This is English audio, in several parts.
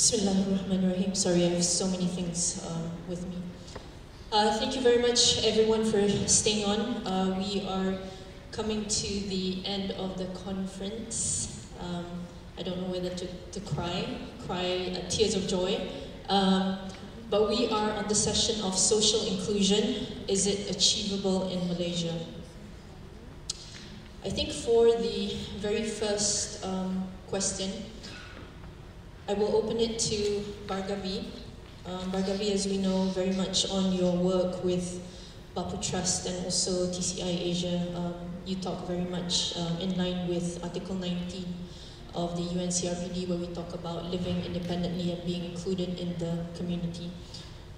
Bismillahirrahmanirrahim. Sorry, I have so many things with me. Thank you very much, everyone, for staying on. We are coming to the end of the conference. I don't know whether to cry tears of joy. But we are on the session of social inclusion. Is it achievable in Malaysia? I think for the very first question, I will open it to Bhargavi. Bhargavi, as we know, very much on your work with Bapu Trust and also TCI Asia. You talk very much in line with Article 19 of the UNCRPD, where we talk about living independently and being included in the community.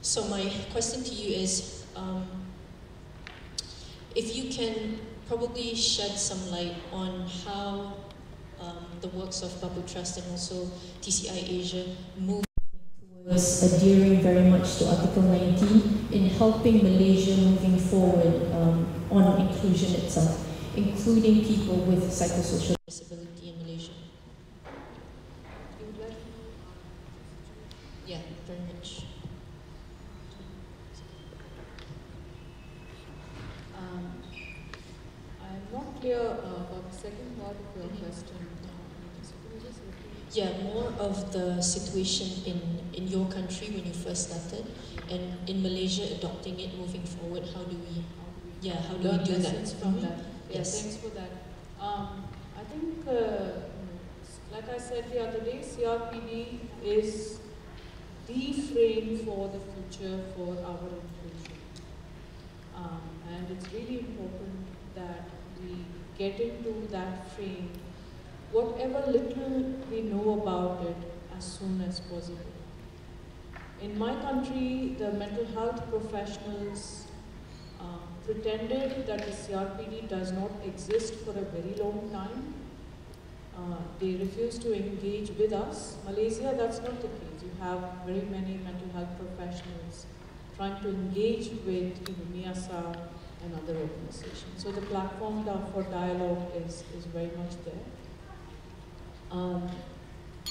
So my question to you is, if you can probably shed some light on how the works of Bapu Trust and also TCI Asia move towards adhering very much to Article 19 in helping Malaysia moving forward on inclusion itself, including people with psychosocial disability in Malaysia. You would like? Yeah, very much. I'm not clear about the second part of your question. Yeah, more of the situation in your country when you first started, and in Malaysia adopting it moving forward. How do we do that? From that? Yes. Thanks for that. I think, like I said the other day, CRPD is the frame for the future for our inclusion. And it's really important that we get into that frame, whatever little we know about it, as soon as possible. In my country, the mental health professionals pretended that the CRPD does not exist for a very long time. They refused to engage with us. Malaysia, that's not the case. You have very many mental health professionals trying to engage with MIASA and other organizations. So the platform for dialogue is very much there.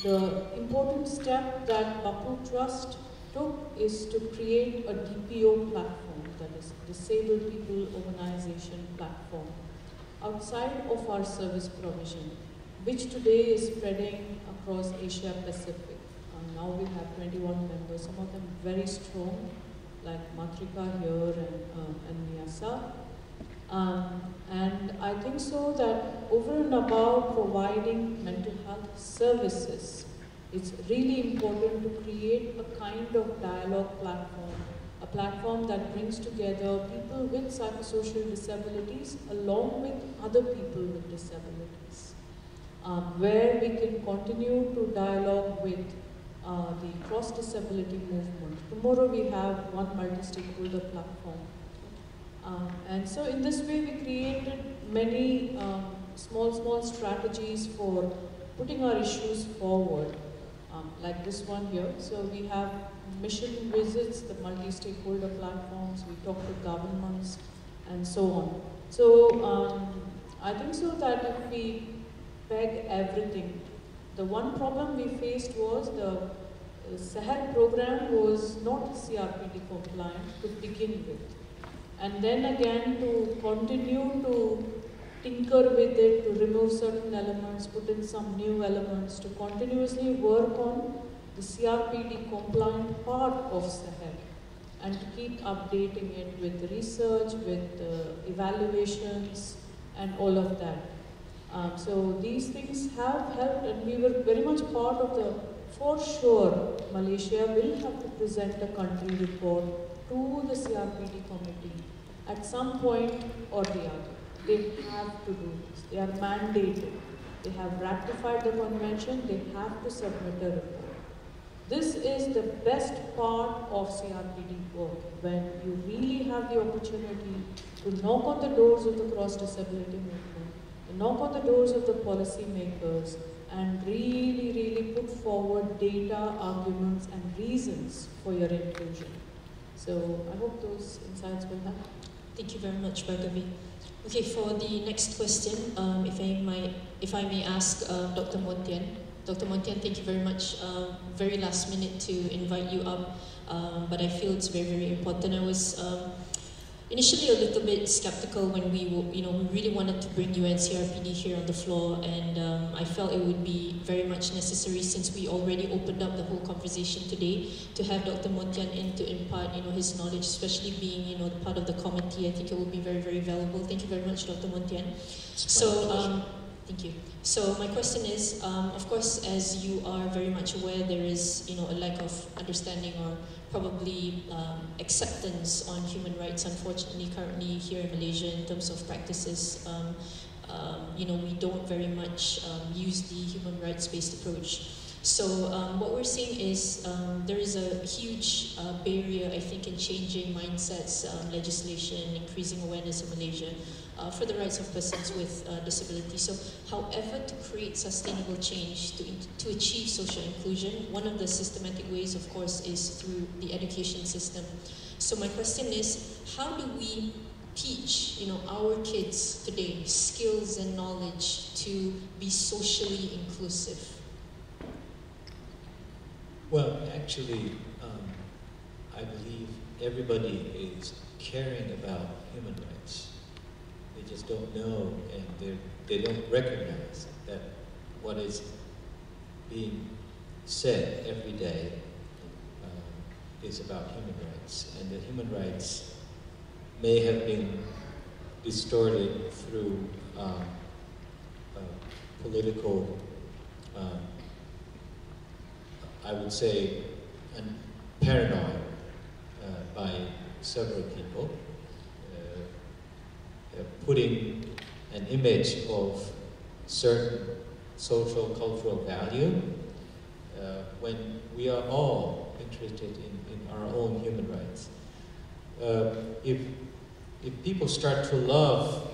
The important step that Bapu Trust took is to create a DPO platform, that is Disabled People Organization platform, outside of our service provision, which today is spreading across Asia Pacific. Now we have 21 members, some of them very strong, like Matrika here and Miasa. And I think so that over and above providing mental health services, it's really important to create a kind of dialogue platform, a platform that brings together people with psychosocial disabilities along with other people with disabilities, where we can continue to dialogue with the cross-disability movement. Tomorrow we have one multi-stakeholder platform. And so in this way we created many small strategies for putting our issues forward, like this one here. So we have mission visits, the multi-stakeholder platforms, we talk to governments and so on. So I think so that if we peg everything, the one problem we faced was the Seher program was not CRPD compliant to begin with. And then again to continue to tinker with it, to remove certain elements, put in some new elements, to continuously work on the CRPD compliant part of Seher, and to keep updating it with research, with evaluations, and all of that. So these things have helped, and we were very much part of the, for sure, Malaysia will have to present a country report to the CRPD committee at some point or the other. They have to do this. They are mandated. They have ratified the convention. They have to submit a report. This is the best part of CRPD work, when you really have the opportunity to knock on the doors of the cross-disability movement knock on the doors of the policymakers and really put forward data, arguments and reasons for your inclusion. So I hope those insights will help. Thank you very much, Bhargavi. Okay, for the next question, if I may ask Dr. Montian. Dr. Montian, thank you very much. Very last minute to invite you up, but I feel it's very important. I was initially a little bit skeptical when we really wanted to bring UNCRPD here on the floor, and I felt it would be very much necessary, since we already opened up the whole conversation today, to have Dr. Montian in to impart his knowledge, especially being part of the committee. I think it will be very valuable. Thank you very much, Dr. Montian. So thank you. So my question is, of course, as you are very much aware, there is a lack of understanding or probably acceptance on human rights, unfortunately, currently here in Malaysia in terms of practices. We don't very much use the human rights-based approach. So what we're seeing is there is a huge barrier, I think, in changing mindsets, legislation, increasing awareness in Malaysia for the rights of persons with disability. So, however, to create sustainable change, to achieve social inclusion, one of the systematic ways, of course, is through the education system. So my question is, how do we teach, our kids today skills and knowledge to be socially inclusive? Well, actually, I believe everybody is caring about human rights. They just don't know, and they don't recognize that what is being said every day is about human rights, and that human rights may have been distorted through political, I would say, paranoid by several people, putting an image of certain social, cultural value when we are all interested in our own human rights. If people start to love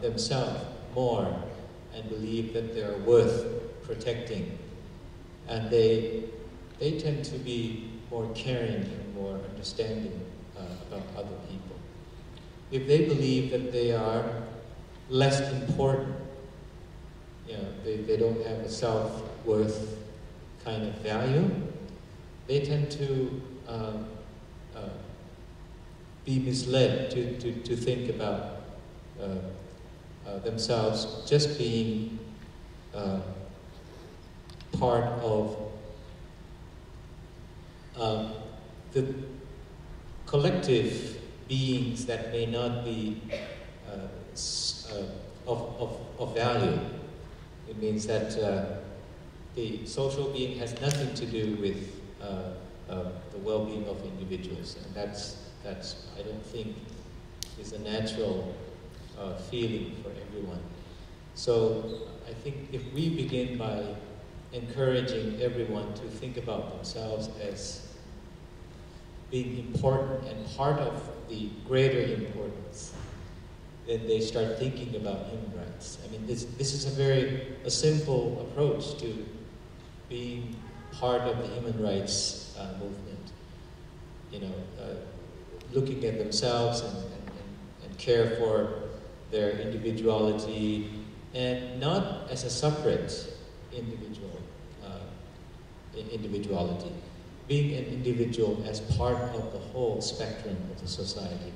themselves more and believe that they're worth protecting, and they tend to be more caring and more understanding about other people. If they believe that they are less important, they don't have a self-worth kind of value, they tend to be misled to think about themselves just being part of the collective beings that may not be of value. It means that the social being has nothing to do with the well-being of individuals, and that's I don't think is a natural feeling for everyone. So I think if we begin by encouraging everyone to think about themselves as being important and part of the greater importance, then they start thinking about human rights. I mean, this is a simple approach to being part of the human rights movement. Looking at themselves and care for their individuality, and not as a separate individuality, being an individual as part of the whole spectrum of the society,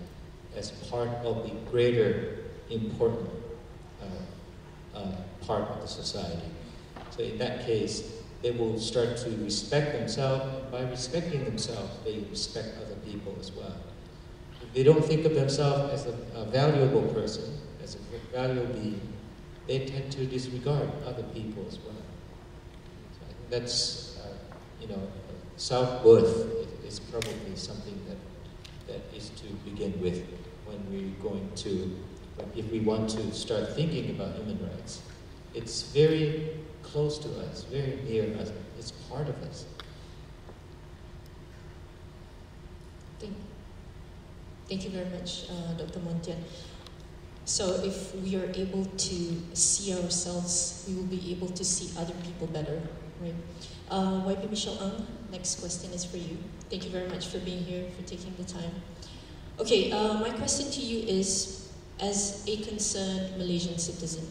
as part of the greater important part of the society. So in that case, they will start to respect themselves, and by respecting themselves, they respect other people as well. If they don't think of themselves as a valuable person, as a valuable being, they tend to disregard other people as well. So I think that's, self-worth is probably something that is to begin with when if we want to start thinking about human rights. It's very close to us, very near us. It's part of us. Thank you very much, Dr. Montian. So if we are able to see ourselves, we will be able to see other people better, right? YP Michelle Ang, next question is for you. Thank you very much for being here, for taking the time. Okay, my question to you is, as a concerned Malaysian citizen,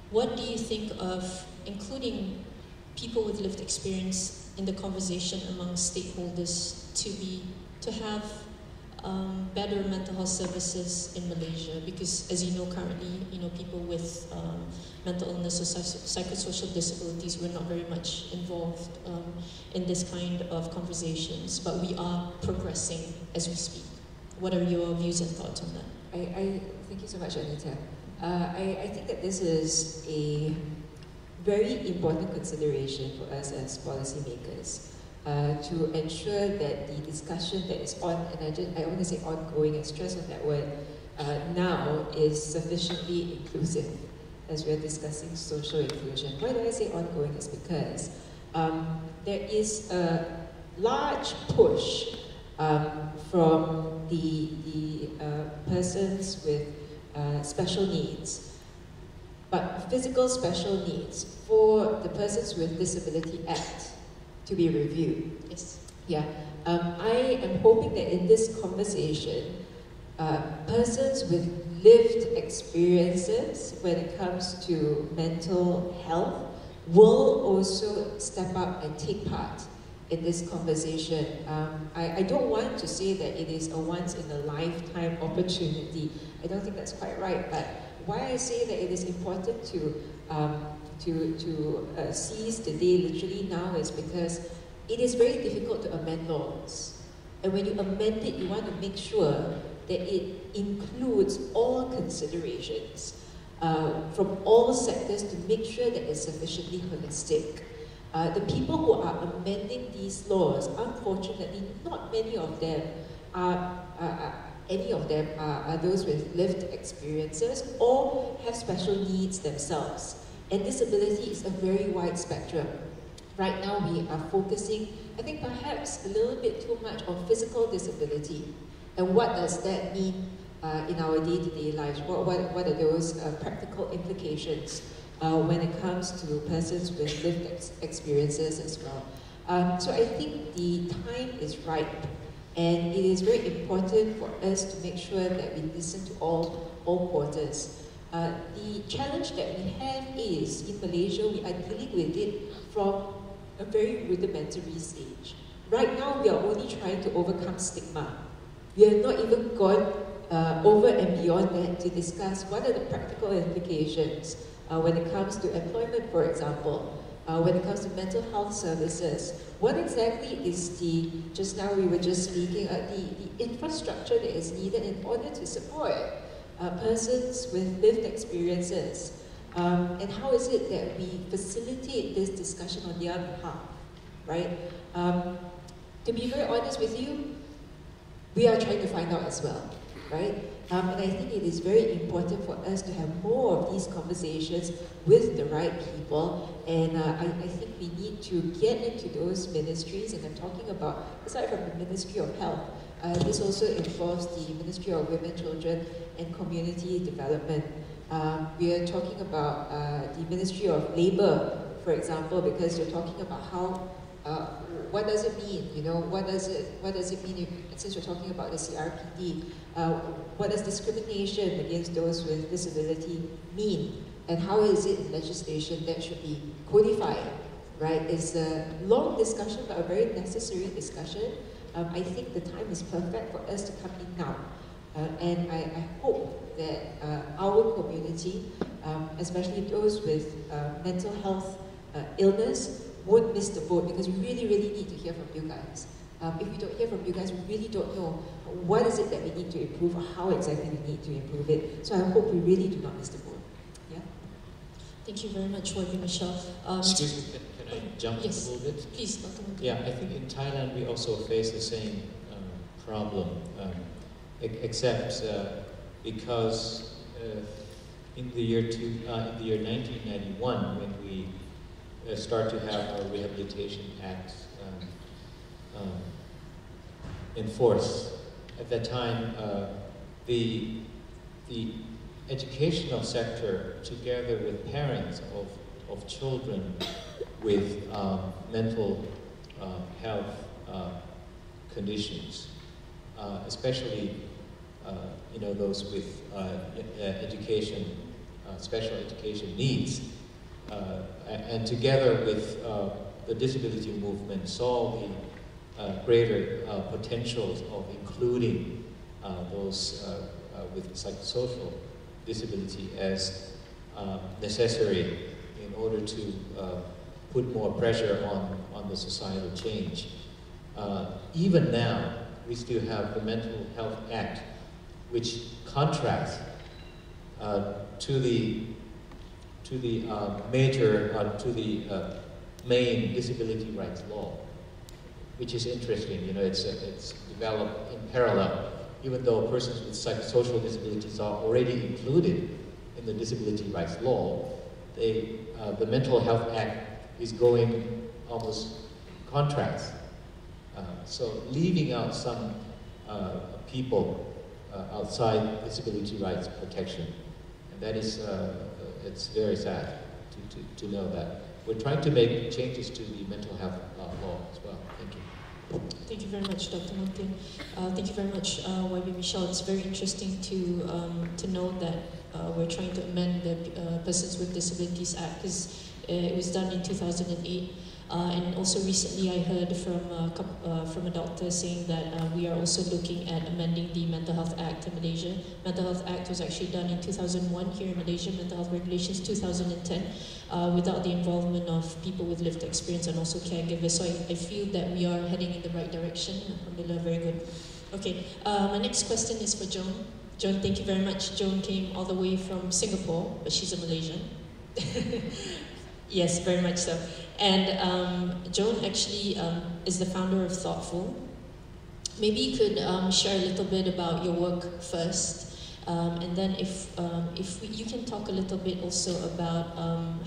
what do you think of including people with lived experience in the conversation among stakeholders to have better mental health services in Malaysia? Because as you know, currently, people with mental illness or psychosocial disabilities, we're not very much involved in this kind of conversations, but we are progressing as we speak. What are your views and thoughts on that? I thank you so much, Anita. I think that this is a very important consideration for us as policymakers to ensure that the discussion that is on, and I want to say ongoing and stress on that word, now is sufficiently inclusive as we are discussing social inclusion. Why do I say ongoing? Is because there is a large push from the persons with special needs, but physical special needs, for the Persons with Disability Act to be reviewed. Yes. Yeah. I am hoping that in this conversation, persons with lived experiences when it comes to mental health will also step up and take part in this conversation. I don't want to say that it is a once-in-a-lifetime opportunity. I don't think that's quite right, but why I say that it is important to seize the day literally now is because it is very difficult to amend laws. And when you amend it, you want to make sure that it includes all considerations from all sectors to make sure that it's sufficiently holistic. The people who are amending these laws, unfortunately, not many of them are those with lived experiences or have special needs themselves. And disability is a very wide spectrum. Right now we are focusing, I think perhaps a little bit too much on physical disability. And what does that mean in our day-to-day lives? What are those practical implications when it comes to persons with lived experiences as well? So I think the time is ripe, and it is very important for us to make sure that we listen to all quarters. The challenge that we have is, in Malaysia, we are dealing with it from a very rudimentary stage. Right now, we are only trying to overcome stigma. We have not even gone over and beyond that to discuss what are the practical implications when it comes to employment, for example, when it comes to mental health services. What exactly is just now we were just speaking, the infrastructure that is needed in order to support persons with lived experiences, and how is it that we facilitate this discussion on their behalf, right? To be very honest with you, we are trying to find out as well, right? And I think it is very important for us to have more of these conversations with the right people, and I think we need to get into those ministries, and I'm talking about, aside from the Ministry of Health, this also involves the Ministry of Women, Children and Community Development. We are talking about the Ministry of Labour, for example, because you're talking about how, what does it mean? What does it mean since we're talking about the CRPD? What does discrimination against those with disability mean? And how is it in legislation that should be codified, right? It's a long discussion, but a very necessary discussion. I think the time is perfect for us to come in now. And I hope that our community, especially those with mental health illness, won't miss the boat, because we really, really need to hear from you guys. If we don't hear from you guys, we really don't know what is it that we need to improve or how exactly we need to improve it. So I hope we really do not miss the boat. Yeah. Thank you very much, YB Michelle. Excuse me, can I jump in a little bit? Please, Dr. Mungkin. Yeah, I think in Thailand we also face the same problem, except because in the year 1991, when we start to have our Rehabilitation Act in force, at that time the educational sector, together with parents of children with mental health conditions, especially those with education, special education needs, and together with the disability movement, saw the greater potentials of including those with psychosocial disability as necessary in order to put more pressure on the societal change. Even now, we still have the Mental Health Act, which contrasts to the main disability rights law, which is interesting. It's developed in parallel, even though persons with psychosocial disabilities are already included in the disability rights law. The Mental Health Act is going almost contrast. So leaving out some people outside disability rights protection, and that is, it's very sad to know that. We're trying to make changes to the mental health law as well. Thank you. Thank you very much, Dr. Montin. Thank you very much, YB Michelle. It's very interesting to know that we're trying to amend the Persons with Disabilities Act, because it was done in 2008. And also recently I heard from a doctor saying that we are also looking at amending the Mental Health Act in Malaysia. Mental Health Act was actually done in 2001 here in Malaysia, Mental Health Regulations 2010, without the involvement of people with lived experience and also caregivers. So I feel that we are heading in the right direction. Alhamdulillah, very good. Okay, my next question is for Joan. Joan, thank you very much. Joan came all the way from Singapore, but she's a Malaysian. Yes, very much so. And Joan actually is the founder of ThoughtFull. Maybe you could share a little bit about your work first, and then if you can talk a little bit also about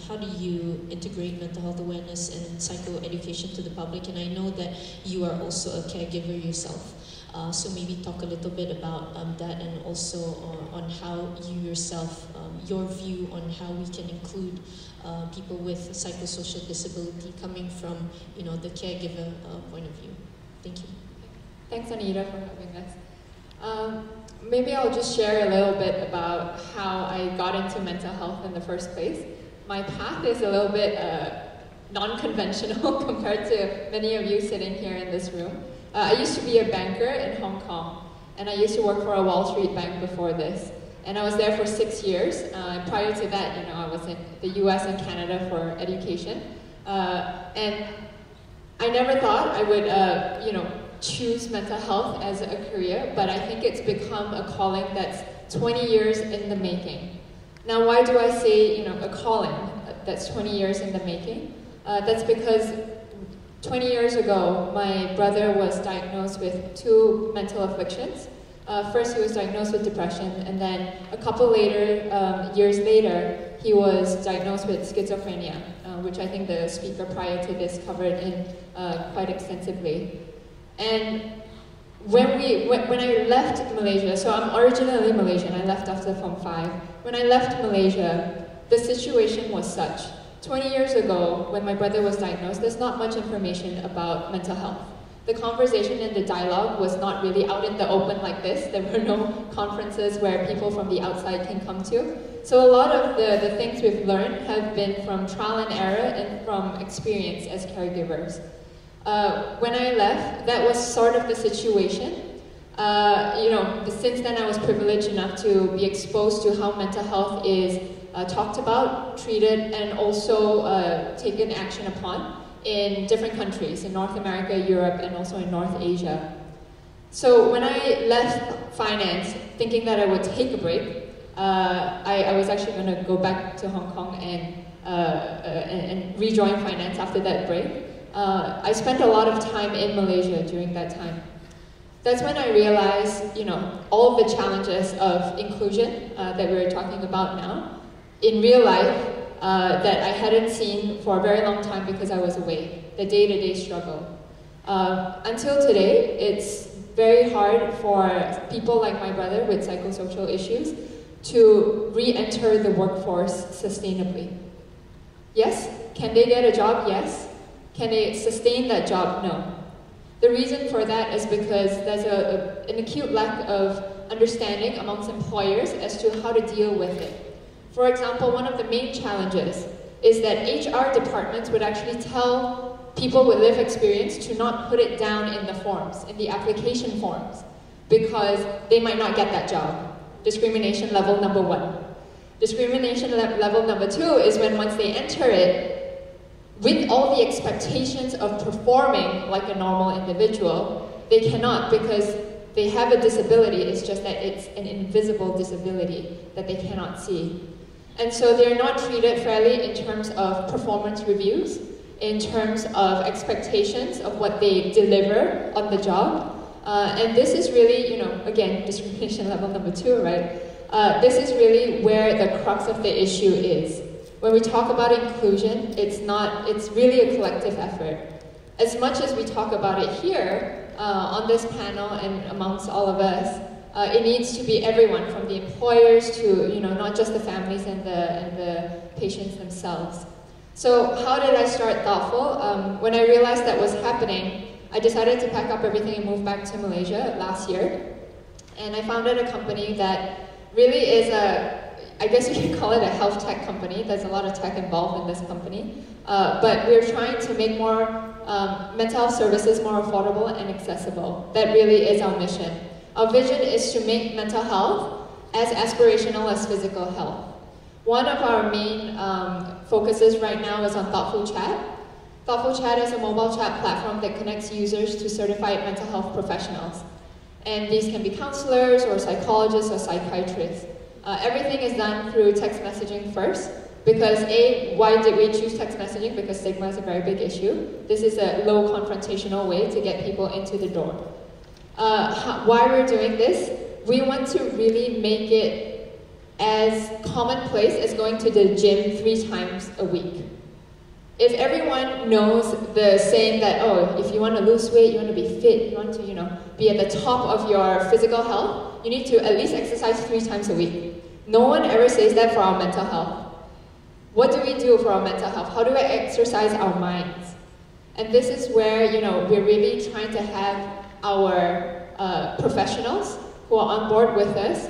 how do you integrate mental health awareness and psychoeducation to the public. And I know that you are also a caregiver yourself. So maybe talk a little bit about that, and also on how you yourself, your view on how we can include people with psychosocial disability coming from, the caregiver point of view. Thank you. Thanks, Anita, for having us. Maybe I'll just share a little bit about how I got into mental health in the first place. My path is a little bit non-conventional compared to many of you sitting here in this room. I used to be a banker in Hong Kong, and I used to work for a Wall Street bank before this. And I was there for 6 years. Prior to that, I was in the US and Canada for education. And I never thought I would, choose mental health as a career, but I think it's become a calling that's 20 years in the making. Now, why do I say, a calling that's 20 years in the making? That's because 20 years ago, my brother was diagnosed with 2 mental afflictions. First, he was diagnosed with depression, and then a couple years later, he was diagnosed with schizophrenia, which I think the speaker prior to this covered in quite extensively. And when I left Malaysia, so I'm originally Malaysian, I left after Form 5. When I left Malaysia, the situation was such. 20 years ago, when my brother was diagnosed, there's not much information about mental health. The conversation and the dialogue was not really out in the open like this. There were no conferences where people from the outside can come to. So a lot of the things we've learned have been from trial and error and from experience as caregivers. When I left, that was sort of the situation. Since then I was privileged enough to be exposed to how mental health is talked about, treated, and also taken action upon in different countries, in North America, Europe, and also in North Asia. So when I left finance, thinking that I would take a break, I was actually going to go back to Hong Kong and rejoin finance after that break. I spent a lot of time in Malaysia during that time. That's when I realized, all of the challenges of inclusion that we're talking about now in real life that I hadn't seen for a very long time because I was away, the day-to-day struggle. Until today, it's very hard for people like my brother with psychosocial issues to re-enter the workforce sustainably? Yes. Can they get a job? Yes. Can they sustain that job? No. The reason for that is because there's an acute lack of understanding amongst employers as to how to deal with it. For example, one of the main challenges is that HR departments would actually tell people with lived experience to not put it down in the forms, in the application forms, because they might not get that job. Discrimination level number 1. Discrimination level number 2 is when once they enter it, with all the expectations of performing like a normal individual, they cannot because they have a disability. It's just that it's an invisible disability that they cannot see. And so they're not treated fairly in terms of performance reviews, in terms of expectations of what they deliver on the job. And this is really, again, discrimination level number 2, right? This is really where the crux of the issue is. When we talk about inclusion, it's really a collective effort. As much as we talk about it here, on this panel and amongst all of us, it needs to be everyone, from the employers to, not just the families and the patients themselves. So how did I start ThoughtFull? When I realized that was happening, I decided to pack up everything and move back to Malaysia last year. And I founded a company that really is I guess you can call it a health tech company. There's a lot of tech involved in this company. But we're trying to make more mental health services more affordable and accessible. That really is our mission. Our vision is to make mental health as aspirational as physical health. One of our main focuses right now is on ThoughtFull Chat. ThoughtFull Chat is a mobile chat platform that connects users to certified mental health professionals. And these can be counselors or psychologists or psychiatrists. Everything is done through text messaging first, because why did we choose text messaging? Because stigma is a very big issue. This is a low confrontational way to get people into the door. Why we're doing this? We want to really make it as commonplace as going to the gym 3 times a week. If everyone knows the saying that, if you want to lose weight, you want to be fit, you want to, be at the top of your physical health, you need to at least exercise 3 times a week. No one ever says that for our mental health. What do we do for our mental health? How do we exercise our minds? And this is where, we're really trying to have our professionals who are on board with us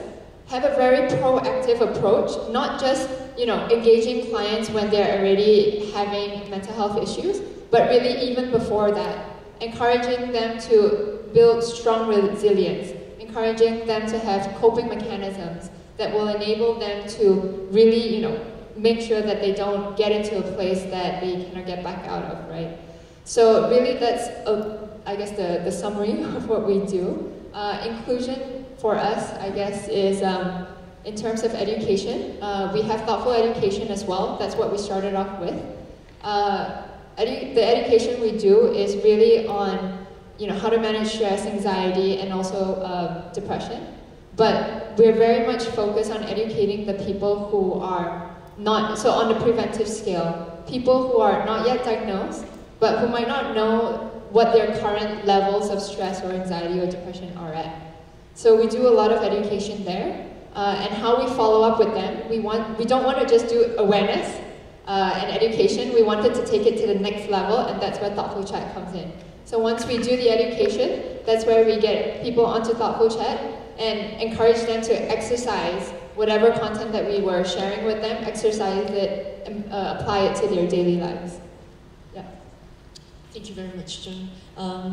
have a very proactive approach, not just, engaging clients when they're already having mental health issues, but really even before that, encouraging them to build strong resilience, encouraging them to have coping mechanisms that will enable them to really, make sure that they don't get into a place that they cannot get back out of, right? So really that's, I guess, the summary of what we do. Inclusion for us, I guess, is in terms of education. We have ThoughtFull education as well. That's what we started off with. The education we do is really on, how to manage stress, anxiety, and also depression. But we're very much focused on educating the people who are not, so on the preventive scale, people who are not yet diagnosed, but who might not know what their current levels of stress or anxiety or depression are at. So we do a lot of education there. And how we follow up with them. We don't want to just do awareness and education. We wanted to take it to the next level, and that's where ThoughtFull Chat comes in. So once we do the education, that's where we get people onto ThoughtFull Chat and encourage them to exercise whatever content that we were sharing with them, exercise it, and apply it to their daily lives. Yeah. Thank you very much, Joan.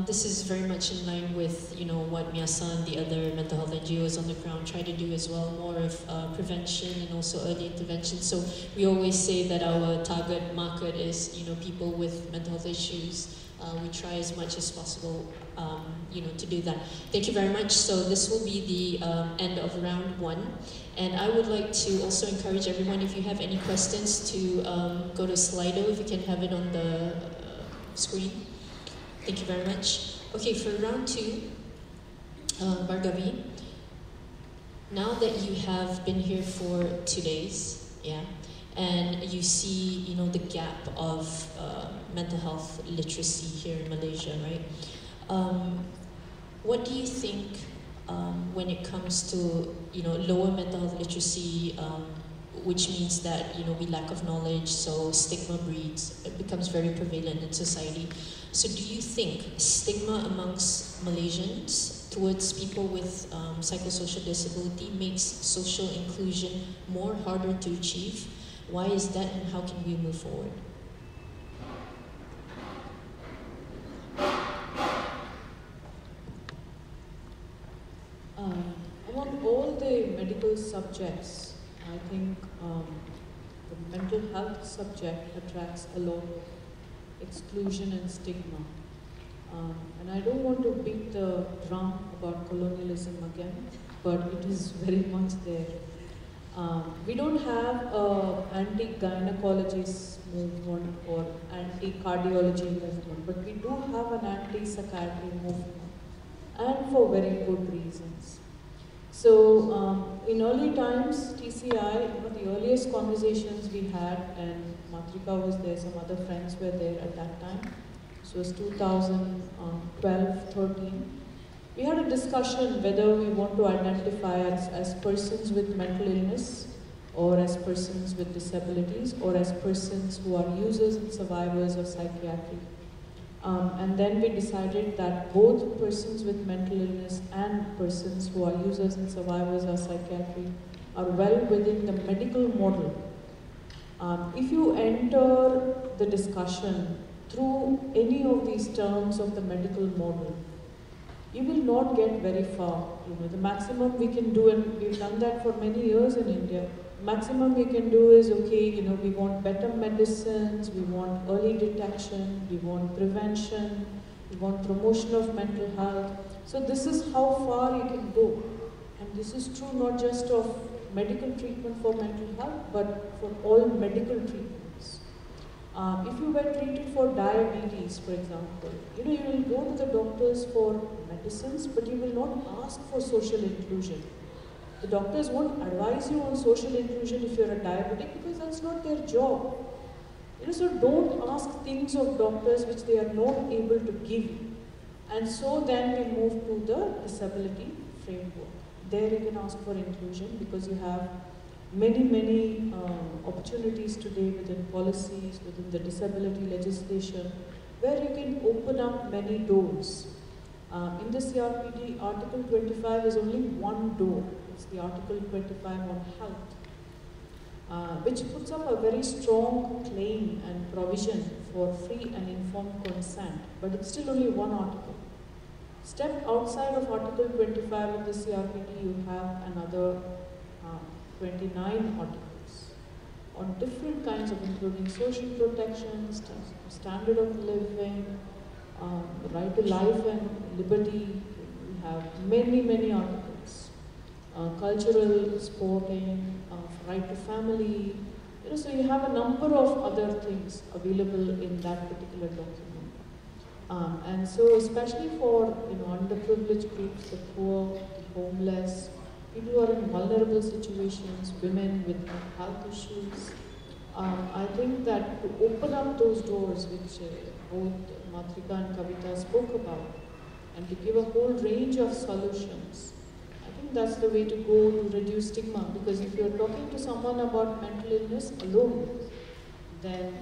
This is very much in line with, what Miasa and the other mental health NGOs on the ground try to do as well, more of prevention and also early intervention. So we always say that our target market is, people with mental health issues. We try as much as possible, to do that. Thank you very much. So this will be the end of round 1. And I would like to also encourage everyone, if you have any questions, to go to Slido, if you can have it on the screen. Thank you very much. Okay, for round 2, Bhargavi, now that you have been here for 2 days, and you see, the gap of mental health literacy here in Malaysia, right? What do you think when it comes to lower mental health literacy, which means that we lack of knowledge, so stigma breeds, it becomes very prevalent in society. So do you think stigma amongst Malaysians towards people with psychosocial disability makes social inclusion more harder to achieve? Why is that, and how can we move forward? Among all the medical subjects, I think the mental health subject attracts a lot of exclusion and stigma. And I don't want to beat the drum about colonialism again, but it is very much there. We don't have an anti-gynecologist movement or anti-cardiology movement, but we do have an anti-psychiatry movement, and for very good reasons. So in early times, TCI, one of the earliest conversations we had, and Matrika was there, some other friends were there at that time. So it was 2012-13. We had a discussion whether we want to identify as persons with mental illness, or as persons with disabilities, or as persons who are users and survivors of psychiatry. And then we decided that both persons with mental illness and persons who are users and survivors of psychiatry are well within the medical model. If you enter the discussion through any of these terms of the medical model, you will not get very far. The maximum we can do, and we've done that for many years in India, maximum we can do is, okay, we want better medicines, we want early detection, we want prevention, we want promotion of mental health. So this is how far you can go. And this is true not just of medical treatment for mental health, but for all medical treatments. If you were treated for diabetes, for example, you will go to the doctors for medicines, but you will not ask for social inclusion. The doctors won't advise you on social inclusion if you're a diabetic, because that's not their job. So don't ask things of doctors which they are not able to give you. And so then we move to the disability framework. There you can ask for inclusion, because you have many opportunities today within policies, within the disability legislation, where you can open up many doors. In the CRPD, Article 25 is only one door. It's the Article 25 on health, which puts up a very strong claim and provision for free and informed consent, but it's still only one article. Step outside of Article 25 of the CRPD, you have another 29 articles on different kinds of, including social protection, standard of living, right to life and liberty. We have many articles. Cultural, sporting, right to family. So you have a number of other things available in that particular document. And so especially for underprivileged groups, the poor, the homeless, people who are in vulnerable situations, women with health issues, I think that to open up those doors, which both Matrika and Kavita spoke about, and to give a whole range of solutions, I think that's the way to go to reduce stigma. Because if you're talking to someone about mental illness alone, then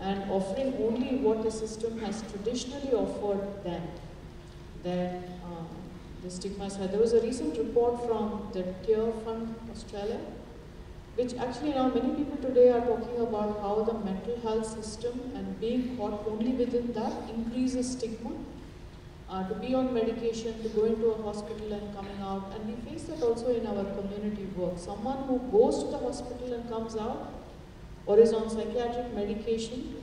and offering only what the system has traditionally offered them, then the stigma is high. There was a recent report from the Tear Fund Australia, which actually now many people today are talking about how the mental health system and being caught only within that increases stigma. To be on medication, to go into a hospital and coming out, and we face that also in our community work. Someone who goes to the hospital and comes out, or is on psychiatric medication,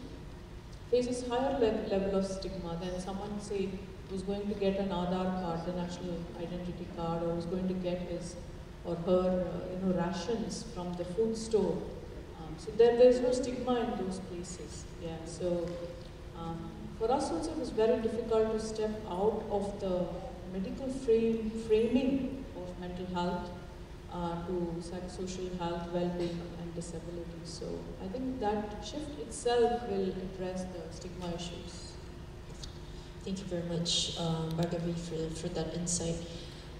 faces higher level of stigma than someone, say, who's going to get an Aadhaar card, the national identity card, or who's going to get his or her rations from the food store. So there's no stigma in those places. Yeah. So for us also, it was very difficult to step out of the medical framing of mental health to psychosocial health, well-being, and disability. So I think that shift itself will address the stigma issues. Thank you very much, Bhargavi, for that insight.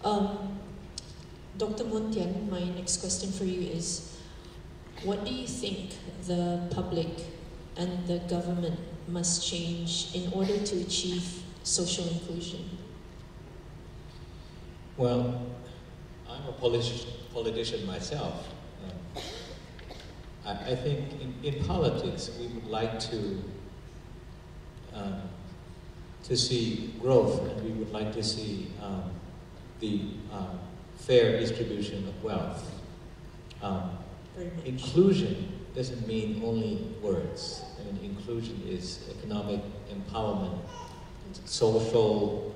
Dr. Montian, my next question for you is, what do you think the public and the government must change in order to achieve social inclusion? Well, I'm a politician myself. I think in politics we would like to see growth, and we would like to see the fair distribution of wealth. Inclusion doesn't mean only words. I mean, inclusion is economic empowerment, social,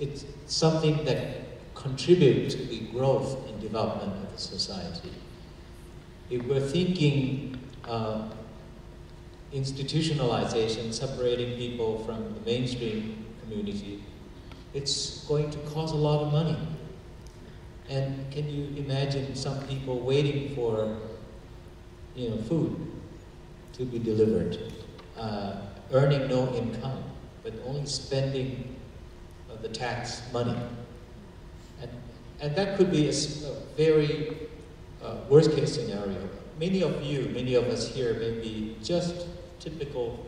it's something that contributes to the growth and development of the society. If we're thinking institutionalization, separating people from the mainstream community, it's going to cost a lot of money. And can you imagine some people waiting for, food to be delivered, earning no income, but only spending the tax money? And that could be a very worst case scenario. Many of us here may be just typical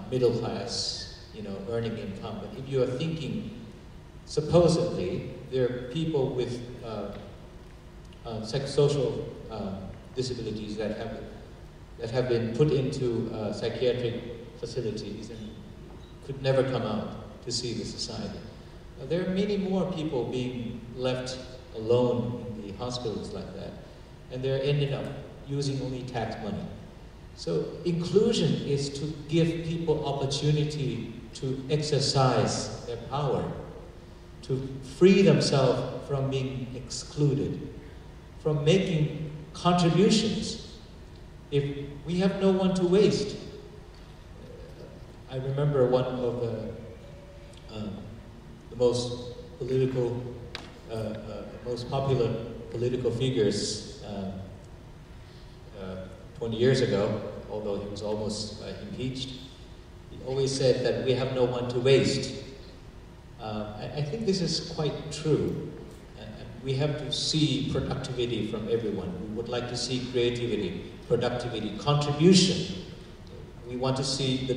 middle class, earning income. But if you are thinking, supposedly, there are people with psychosocial disabilities that have been put into psychiatric facilities and could never come out to see the society. There are many more people being left alone in the hospitals like that, and they're ending up using only tax money. So inclusion is to give people opportunity to exercise their power, to free themselves from being excluded, from making contributions. If we have no one to waste. I remember one of the most popular political figures 20 years ago, although he was almost impeached. He always said that we have no one to waste. I think this is quite true. We have to see productivity from everyone. We would like to see creativity, productivity, contribution. We want to see the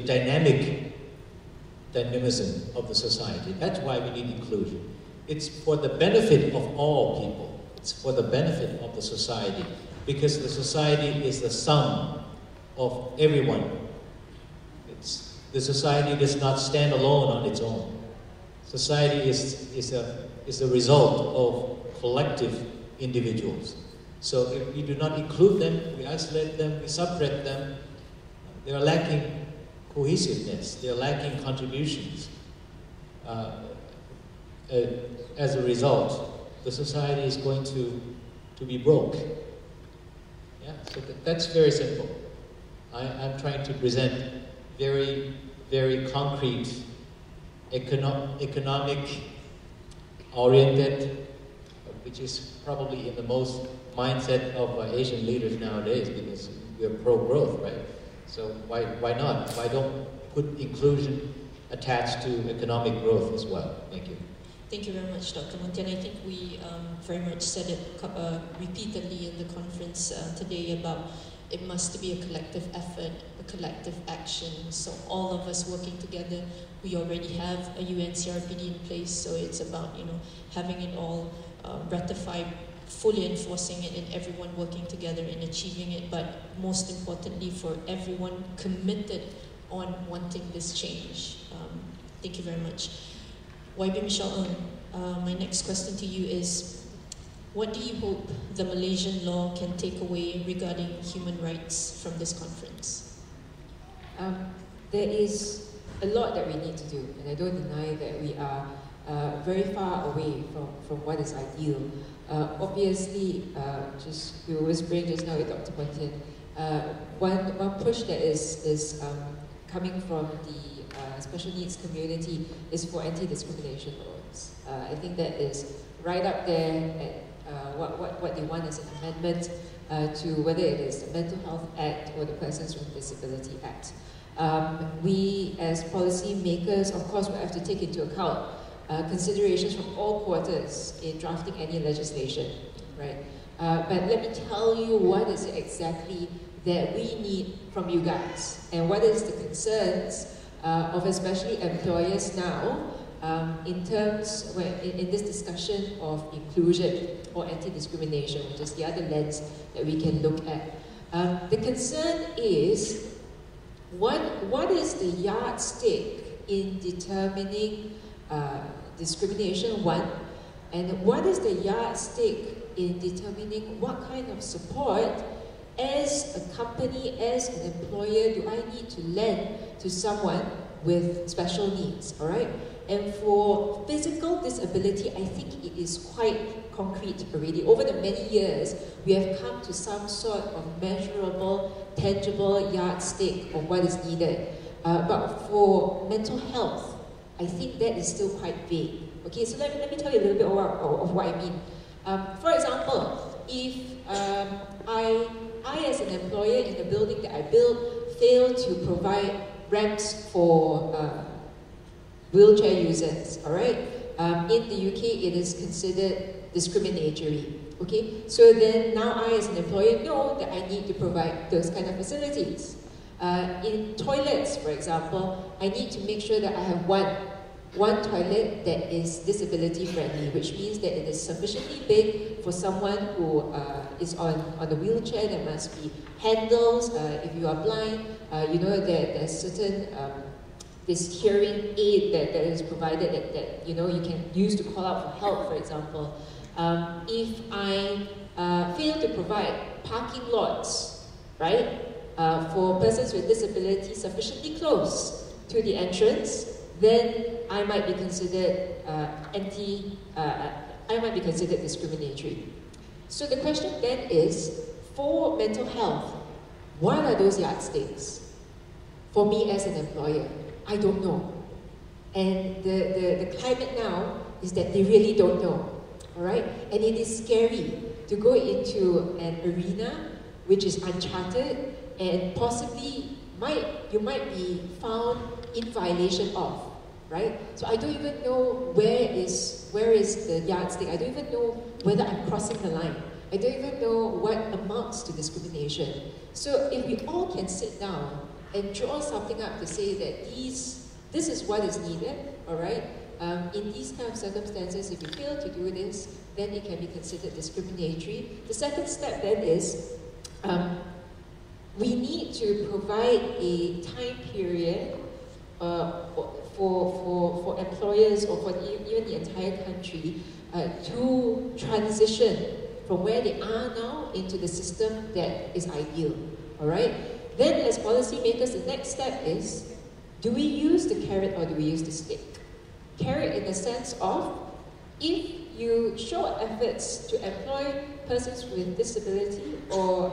dynamism of the society. That's why we need inclusion. It's for the benefit of all people. It's for the benefit of the society, because the society is the sum of everyone. The society does not stand alone on its own. Society is a result of collective individuals. So if we do not include them, we isolate them, we separate them, they are lacking cohesiveness, they are lacking contributions. As a result, the society is going to be broke. Yeah, so that's very simple. I'm trying to present very, very concrete, economic oriented, which is probably in the most mindset of Asian leaders nowadays, because we're pro-growth, right? So why not? Why don't put inclusion attached to economic growth as well? Thank you. Thank you very much, Dr. Montian. I think we very much said it repeatedly in the conference today about it must be a collective effort, a collective action. So all of us working together. We already have a UNCRPD in place, so it's about having it all ratified, fully enforcing it, and everyone working together in achieving it. But most importantly, for everyone committed on wanting this change. Thank you very much. YB Michelle Ng, my next question to you is, what do you hope the Malaysian law can take away regarding human rights from this conference? There is a lot that we need to do, and I don't deny that we are very far away from what is ideal. Obviously, we were whispering just now with Dr. Montian, one push that is coming from the special needs community is for anti-discrimination laws. I think that is right up there at what they want as an amendment to whether it is the Mental Health Act or the Persons with Disability Act. We as policy makers, of course, we have to take into account considerations from all quarters in drafting any legislation, right? But let me tell you what is it exactly that we need from you guys, and what is the concerns of especially employers now in terms in this discussion of inclusion or anti-discrimination, which is the other lens that we can look at. The concern is what is the yardstick in determining discrimination, one, and what is the yardstick in determining what kind of support as a company, as an employer, do I need to lend to someone with special needs, all right? And for physical disability, I think it is quite concrete already. Over the many years, we have come to some sort of measurable, tangible yardstick of what is needed. But for mental health, I think that is still quite vague. Okay, so let me tell you a little bit of what I mean. For example, if I as an employer in the building that I built fail to provide ramps for wheelchair users, all right? In the UK, it is considered discriminatory, okay? So then now I as an employer know that I need to provide those kind of facilities. In toilets, for example, I need to make sure that I have one toilet that is disability friendly, which means that it is sufficiently big for someone who is on a wheelchair. There must be handles. If you are blind, you know that there's certain this hearing aid that is provided that you know you can use to call out for help, for example. If I fail to provide parking lots, right, for persons with disability sufficiently close to the entrance, then I might be considered I might be considered discriminatory. So the question then is, for mental health, what are those yardsticks? For me as an employer, I don't know. And the climate now is that they really don't know, all right? And it is scary to go into an arena which is uncharted and possibly you might be found in violation of, right? So I don't even know where is the yardstick. I don't even know whether I'm crossing the line. I don't even know what amounts to discrimination. So if we all can sit down and draw something up to say that this is what is needed, all right? In these kind of circumstances, if you fail to do this, then it can be considered discriminatory. The second step then is we need to provide a time period for employers or for even the entire country to transition from where they are now into the system that is ideal, all right? Then as policymakers, the next step is, do we use the carrot or do we use the stick? Carrot in the sense of, if you show efforts to employ persons with disability or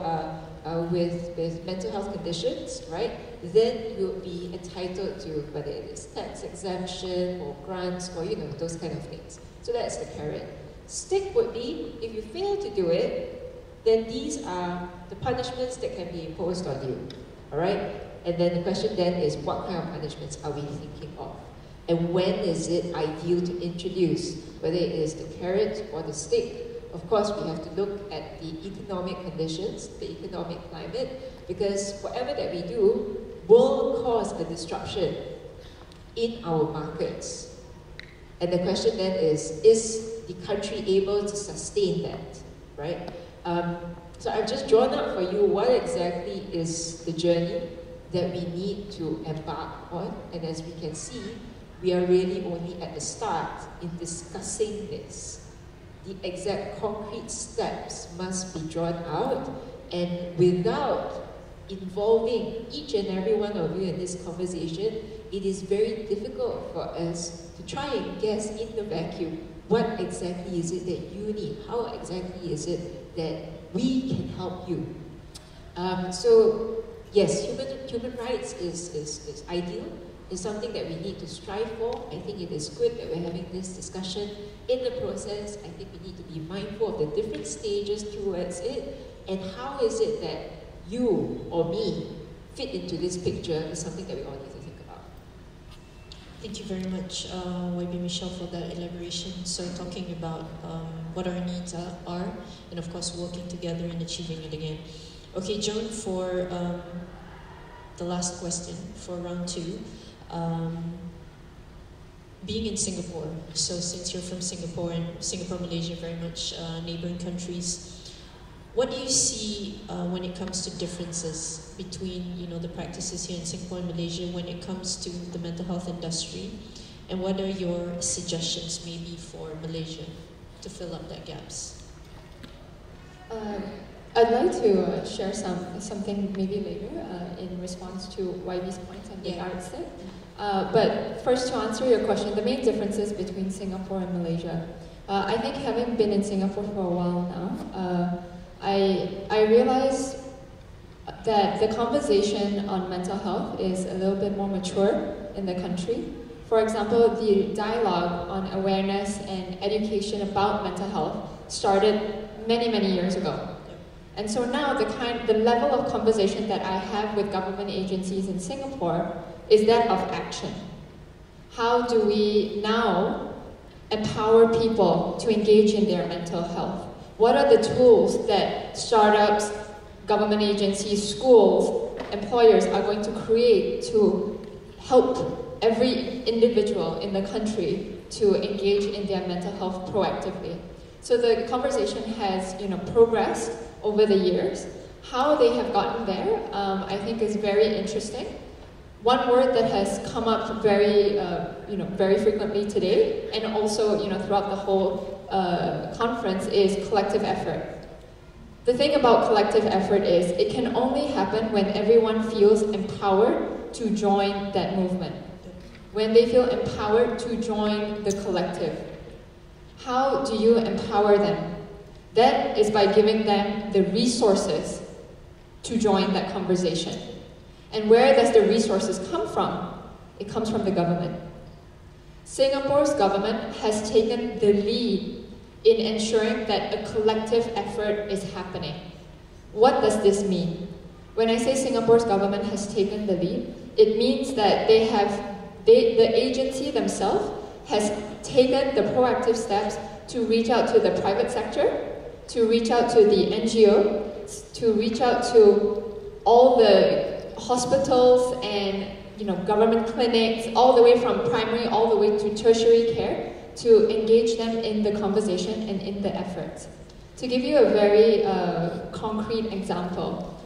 with mental health conditions, right, then you'll be entitled to whether it is tax exemption or grants or, you know, those kind of things. So that's the carrot. Stick would be, if you fail to do it, then these are the punishments that can be imposed on you, all right? And then the question then is, what kind of punishments are we thinking of? And when is it ideal to introduce, whether it is the carrot or the stick? Of course, we have to look at the economic conditions, the economic climate, because whatever that we do will cause a disruption in our markets. And the question then is the country able to sustain that, right? So I've just drawn up for you what exactly is the journey that we need to embark on, and as we can see, we are really only at the start in discussing this. The exact concrete steps must be drawn out, and without involving each and every one of you in this conversation, it is very difficult for us to try and guess in the vacuum what exactly is it that you need, how exactly is it that we can help you. So yes, human rights is ideal. It's something that we need to strive for. I think it is good that we're having this discussion. In the process, I think we need to be mindful of the different stages towards it, and how is it that you or me fit into this picture is something that we all need to think about. Thank you very much, YB Michelle, for that elaboration. So talking about what our needs are, and of course working together and achieving it again. Okay, Joan, for the last question for round 2. Being in Singapore, so since you're from Singapore and Singapore, Malaysia, very much neighboring countries, what do you see when it comes to differences between, you know, the practices here in Singapore and Malaysia when it comes to the mental health industry, and what are your suggestions maybe for Malaysia to fill up that gaps? I'd like to share something maybe later in response to YB's points on the outset. But first, to answer your question, the main differences between Singapore and Malaysia. I think having been in Singapore for a while now, I realize that the conversation on mental health is a little bit more mature in the country. For example, the dialogue on awareness and education about mental health started many, many years ago. And so now the level of conversation that I have with government agencies in Singapore is that of action. How do we now empower people to engage in their mental health? What are the tools that startups, government agencies, schools, employers are going to create to help every individual in the country to engage in their mental health proactively? So the conversation has, progressed over the years. How they have gotten there, I think, is very interesting. One word that has come up very frequently today, and also, throughout the whole conference, is collective effort. The thing about collective effort is it can only happen when everyone feels empowered to join that movement. When they feel empowered to join the collective. How do you empower them? That is by giving them the resources to join that conversation. And where does the resources come from? It comes from the government. Singapore's government has taken the lead in ensuring that a collective effort is happening. What does this mean? When I say Singapore's government has taken the lead, it means that the agency themselves has taken the proactive steps to reach out to the private sector, to reach out to the NGO, to reach out to all the hospitals and government clinics, all the way from primary all the way to tertiary care, to engage them in the conversation and in the efforts. To give you a very concrete example,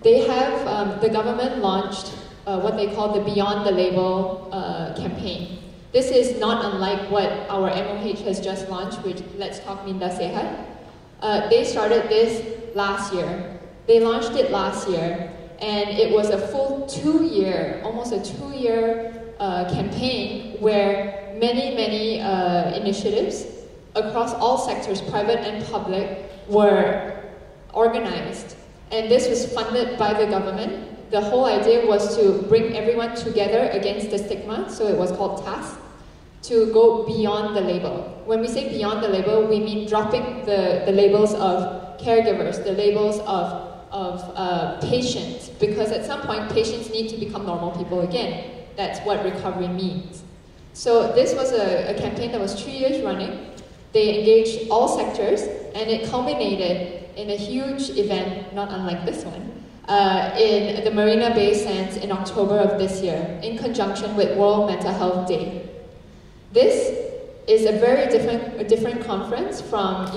they have, the government launched what they call the Beyond the Label campaign. This is not unlike what our MOH has just launched, which Let's Talk Minda Sehat. They started this last year. They launched it last year, and it was a full almost a two-year campaign where many initiatives across all sectors, private and public, were organized. And this was funded by the government. The whole idea was to bring everyone together against the stigma, so it was called TASK, to go beyond the label. When we say beyond the label, we mean dropping the labels of caregivers, the labels of patients, because at some point patients need to become normal people again. That's what recovery means. So this was a campaign that was 2 years running. They engaged all sectors, and it culminated in a huge event, not unlike this one, in the Marina Bay Sands in October of this year, in conjunction with World Mental Health Day. This is a very different conference from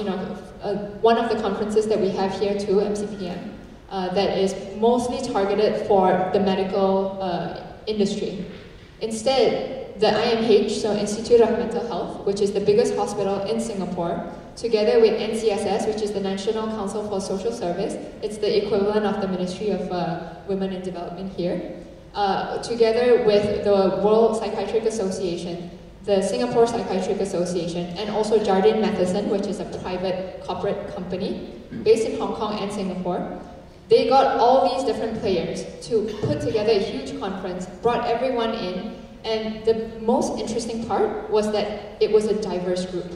one of the conferences that we have here too, MCPM, that is mostly targeted for the medical industry. Instead, the IMH, so Institute of Mental Health, which is the biggest hospital in Singapore, together with NCSS, which is the National Council for Social Service, it's the equivalent of the Ministry of Women and Development here, together with the World Psychiatric Association, the Singapore Psychiatric Association, and also Jardine Matheson, which is a private corporate company based in Hong Kong and Singapore. They got all these different players to put together a huge conference, brought everyone in, and the most interesting part was that it was a diverse group.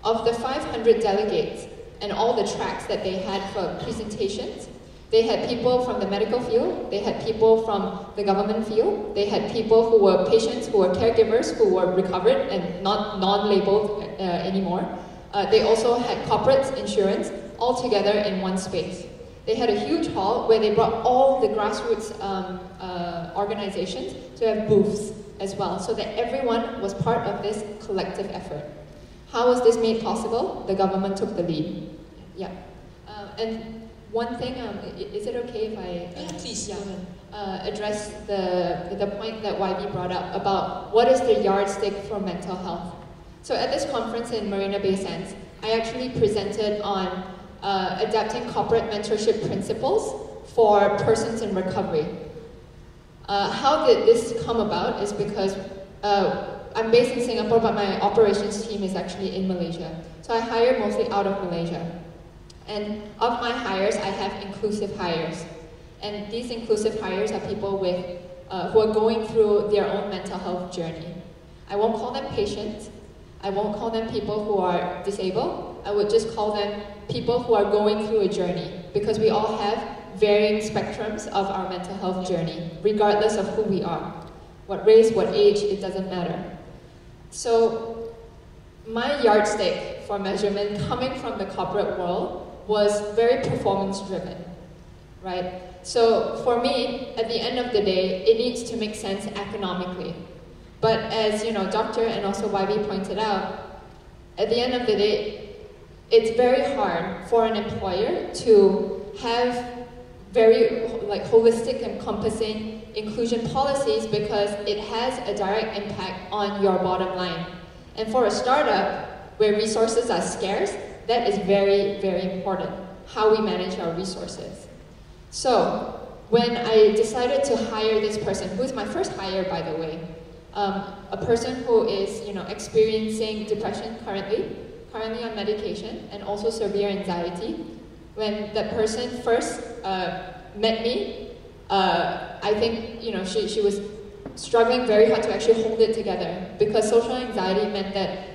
Of the 500 delegates and all the tracks that they had for presentations, They had people from the medical field, they had people from the government field, they had people who were patients, who were caregivers, who were recovered and not non-labeled anymore. They also had corporate insurance all together in one space. They had a huge hall where they brought all the grassroots organizations to have booths as well, so that everyone was part of this collective effort. How was this made possible? The government took the lead. Yeah. And one thing, is it okay if I please, address the point that YB brought up about what is the yardstick for mental health? So at this conference in Marina Bay Sands, I actually presented on adapting corporate mentorship principles for persons in recovery. How did this come about is because I'm based in Singapore, but my operations team is actually in Malaysia. So I hire mostly out of Malaysia. And of my hires, I have inclusive hires. And these inclusive hires are people with, who are going through their own mental health journey. I won't call them patients. I won't call them people who are disabled. I would just call them people who are going through a journey, because we all have varying spectrums of our mental health journey, regardless of who we are. What race, what age, it doesn't matter. So my yardstick for measurement coming from the corporate world was very performance driven, right? So for me, at the end of the day, it needs to make sense economically. But as you know, Dr. and also YB pointed out, at the end of the day, it's very hard for an employer to have very holistic, encompassing inclusion policies, because it has a direct impact on your bottom line. And for a startup where resources are scarce, that is very, very important, how we manage our resources. So when I decided to hire this person, who is my first hire, by the way, a person who is experiencing depression currently on medication, and also severe anxiety. When that person first met me, I think she was struggling very hard to actually hold it together, because social anxiety meant that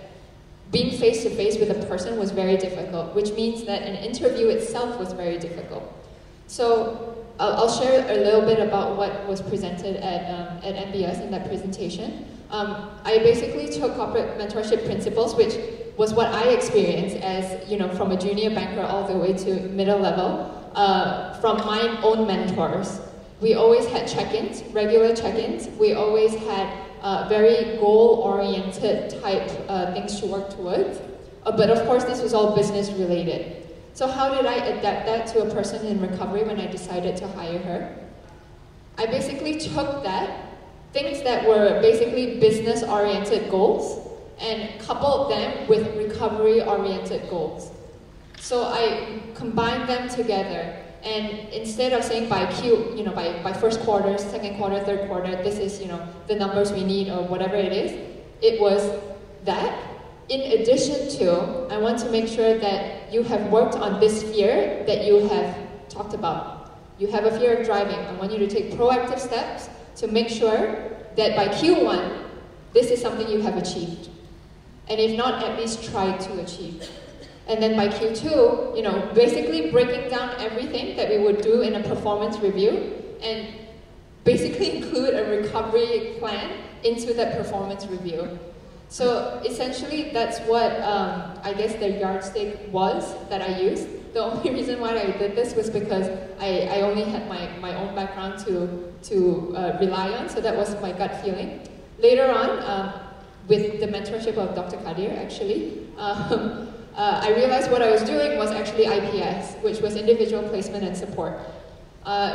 being face to face with a person was very difficult, which means that an interview itself was very difficult. So I'll share a little bit about what was presented at MBS in that presentation. I basically took corporate mentorship principles, which was what I experienced as, from a junior banker all the way to middle level, from my own mentors. We always had check-ins, regular check-ins. We always had very goal-oriented type things to work towards. But of course, this was all business-related. So how did I adapt that to a person in recovery when I decided to hire her? I basically took things that were basically business-oriented goals, and coupled them with recovery-oriented goals. So I combined them together, and instead of saying by by first quarter, second quarter, third quarter, this is the numbers we need or whatever it is, it was that. In addition to, I want to make sure that you have worked on this fear that you have talked about. You have a fear of driving. I want you to take proactive steps to make sure that by Q1, this is something you have achieved. And if not, at least try to achieve. And then by Q2, basically breaking down everything that we would do in a performance review, and basically include a recovery plan into that performance review. So essentially, that's what I guess the yardstick was that I used. The only reason why I did this was because I only had my own background to rely on, so that was my gut feeling. Later on, with the mentorship of Dr. Kadir, actually, I realized what I was doing was actually IPS, which was individual placement and support,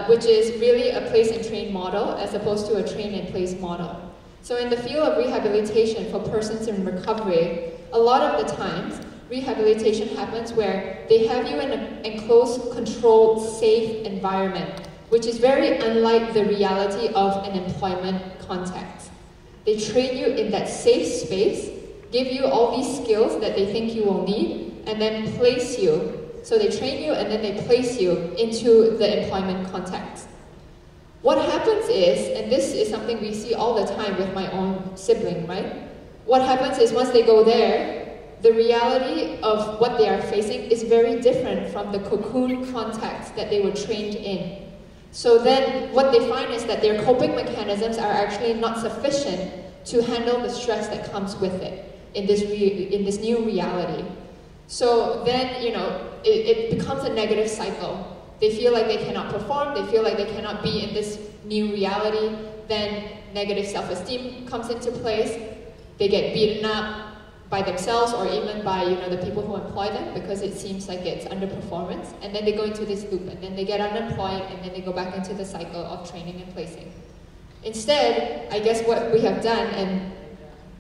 which is really a place and train model as opposed to a train and place model. So in the field of rehabilitation for persons in recovery, a lot of the times, rehabilitation happens where they have you in an enclosed, controlled, safe environment, which is very unlike the reality of an employment context. They train you in that safe space, give you all these skills that they think you will need, and then place you. So they train you and then they place you into the employment context. What happens is, and this is something we see all the time with my own sibling, right? What happens is once they go there, the reality of what they are facing is very different from the cocoon context that they were trained in. So then what they find is that their coping mechanisms are actually not sufficient to handle the stress that comes with it in this new reality. So then, you know, it becomes a negative cycle. They feel like they cannot perform, they feel like they cannot be in this new reality, then negative self-esteem comes into place, they get beaten up by themselves or even by, you know, the people who employ them because it seems like it's underperformance, and then they go into this loop, and then they get unemployed, and then they go back into the cycle of training and placing. Instead, I guess what we have done, and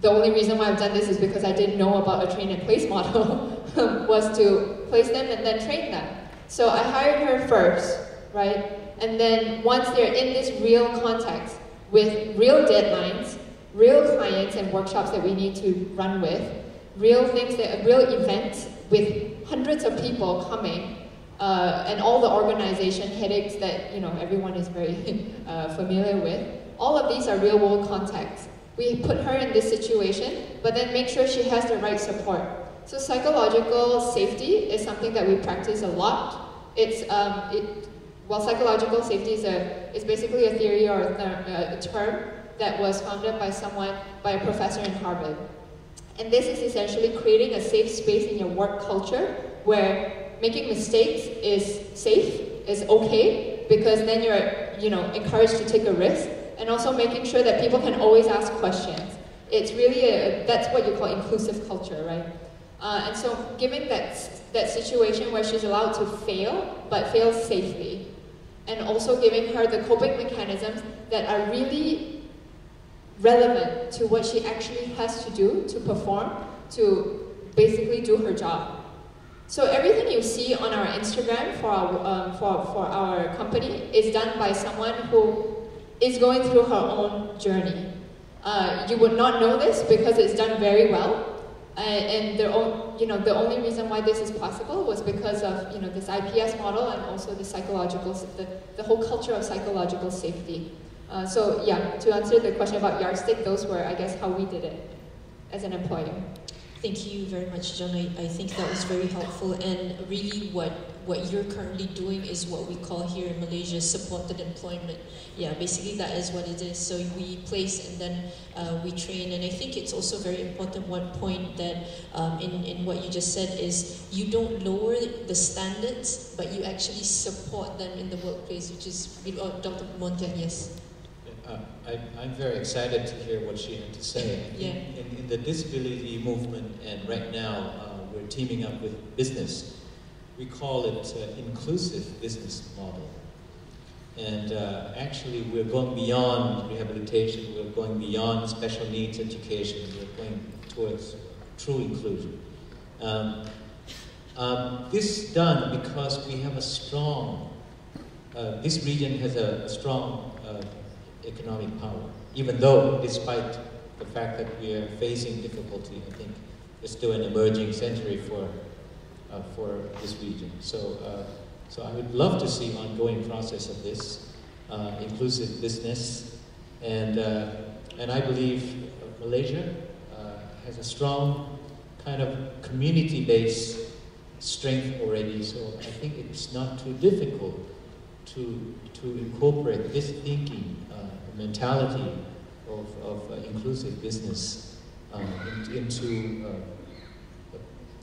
the only reason why I've done this is because I didn't know about a train and place model, was to place them and then train them. So I hired her first, right? And then once they're in this real context with real deadlines, real clients and workshops that we need to run with, real events with hundreds of people coming, and all the organization headaches that, you know, everyone is very familiar with. All of these are real world contexts. We put her in this situation, but then make sure she has the right support. So psychological safety is something that we practice a lot. Well, psychological safety is basically a theory or a term that was founded by a professor in Harvard. And this is essentially creating a safe space in your work culture where making mistakes is safe, is okay, because then you're, you know, encouraged to take a risk, and also making sure that people can always ask questions. It's really that's what you call inclusive culture, right? And so giving that situation where she's allowed to fail, but fail safely, and also giving her the coping mechanisms that are really relevant to what she actually has to do to perform, to basically do her job. So everything you see on our Instagram for our company is done by someone who is going through her own journey. You would not know this because it's done very well. And the only reason why this is possible was because of, you know, this IPS model and also the whole culture of psychological safety. So yeah, to answer the question about yardstick, those were, I guess, how we did it as an employer. Thank you very much, Joan. I think that was very helpful, and really what you're currently doing is what we call here in Malaysia supported employment. Yeah, basically that is what it is. So we place and then we train, and I think it's also very important, one point that in what you just said is you don't lower the standards, but you actually support them in the workplace, which is Dr. Montian, yes. I'm very excited to hear what she had to say. Yeah. In the disability movement, and right now we're teaming up with business, we call it inclusive business model. And actually we're going beyond rehabilitation, we're going beyond special needs education, we're going towards true inclusion. This is done because we have a strong, this region has a strong economic power, even though despite the fact that we are facing difficulty, I think it's still an emerging century for this region. So I would love to see ongoing process of this inclusive business, and I believe Malaysia has a strong kind of community-based strength already. So I think it's not too difficult to incorporate this thinking, mentality of inclusive business into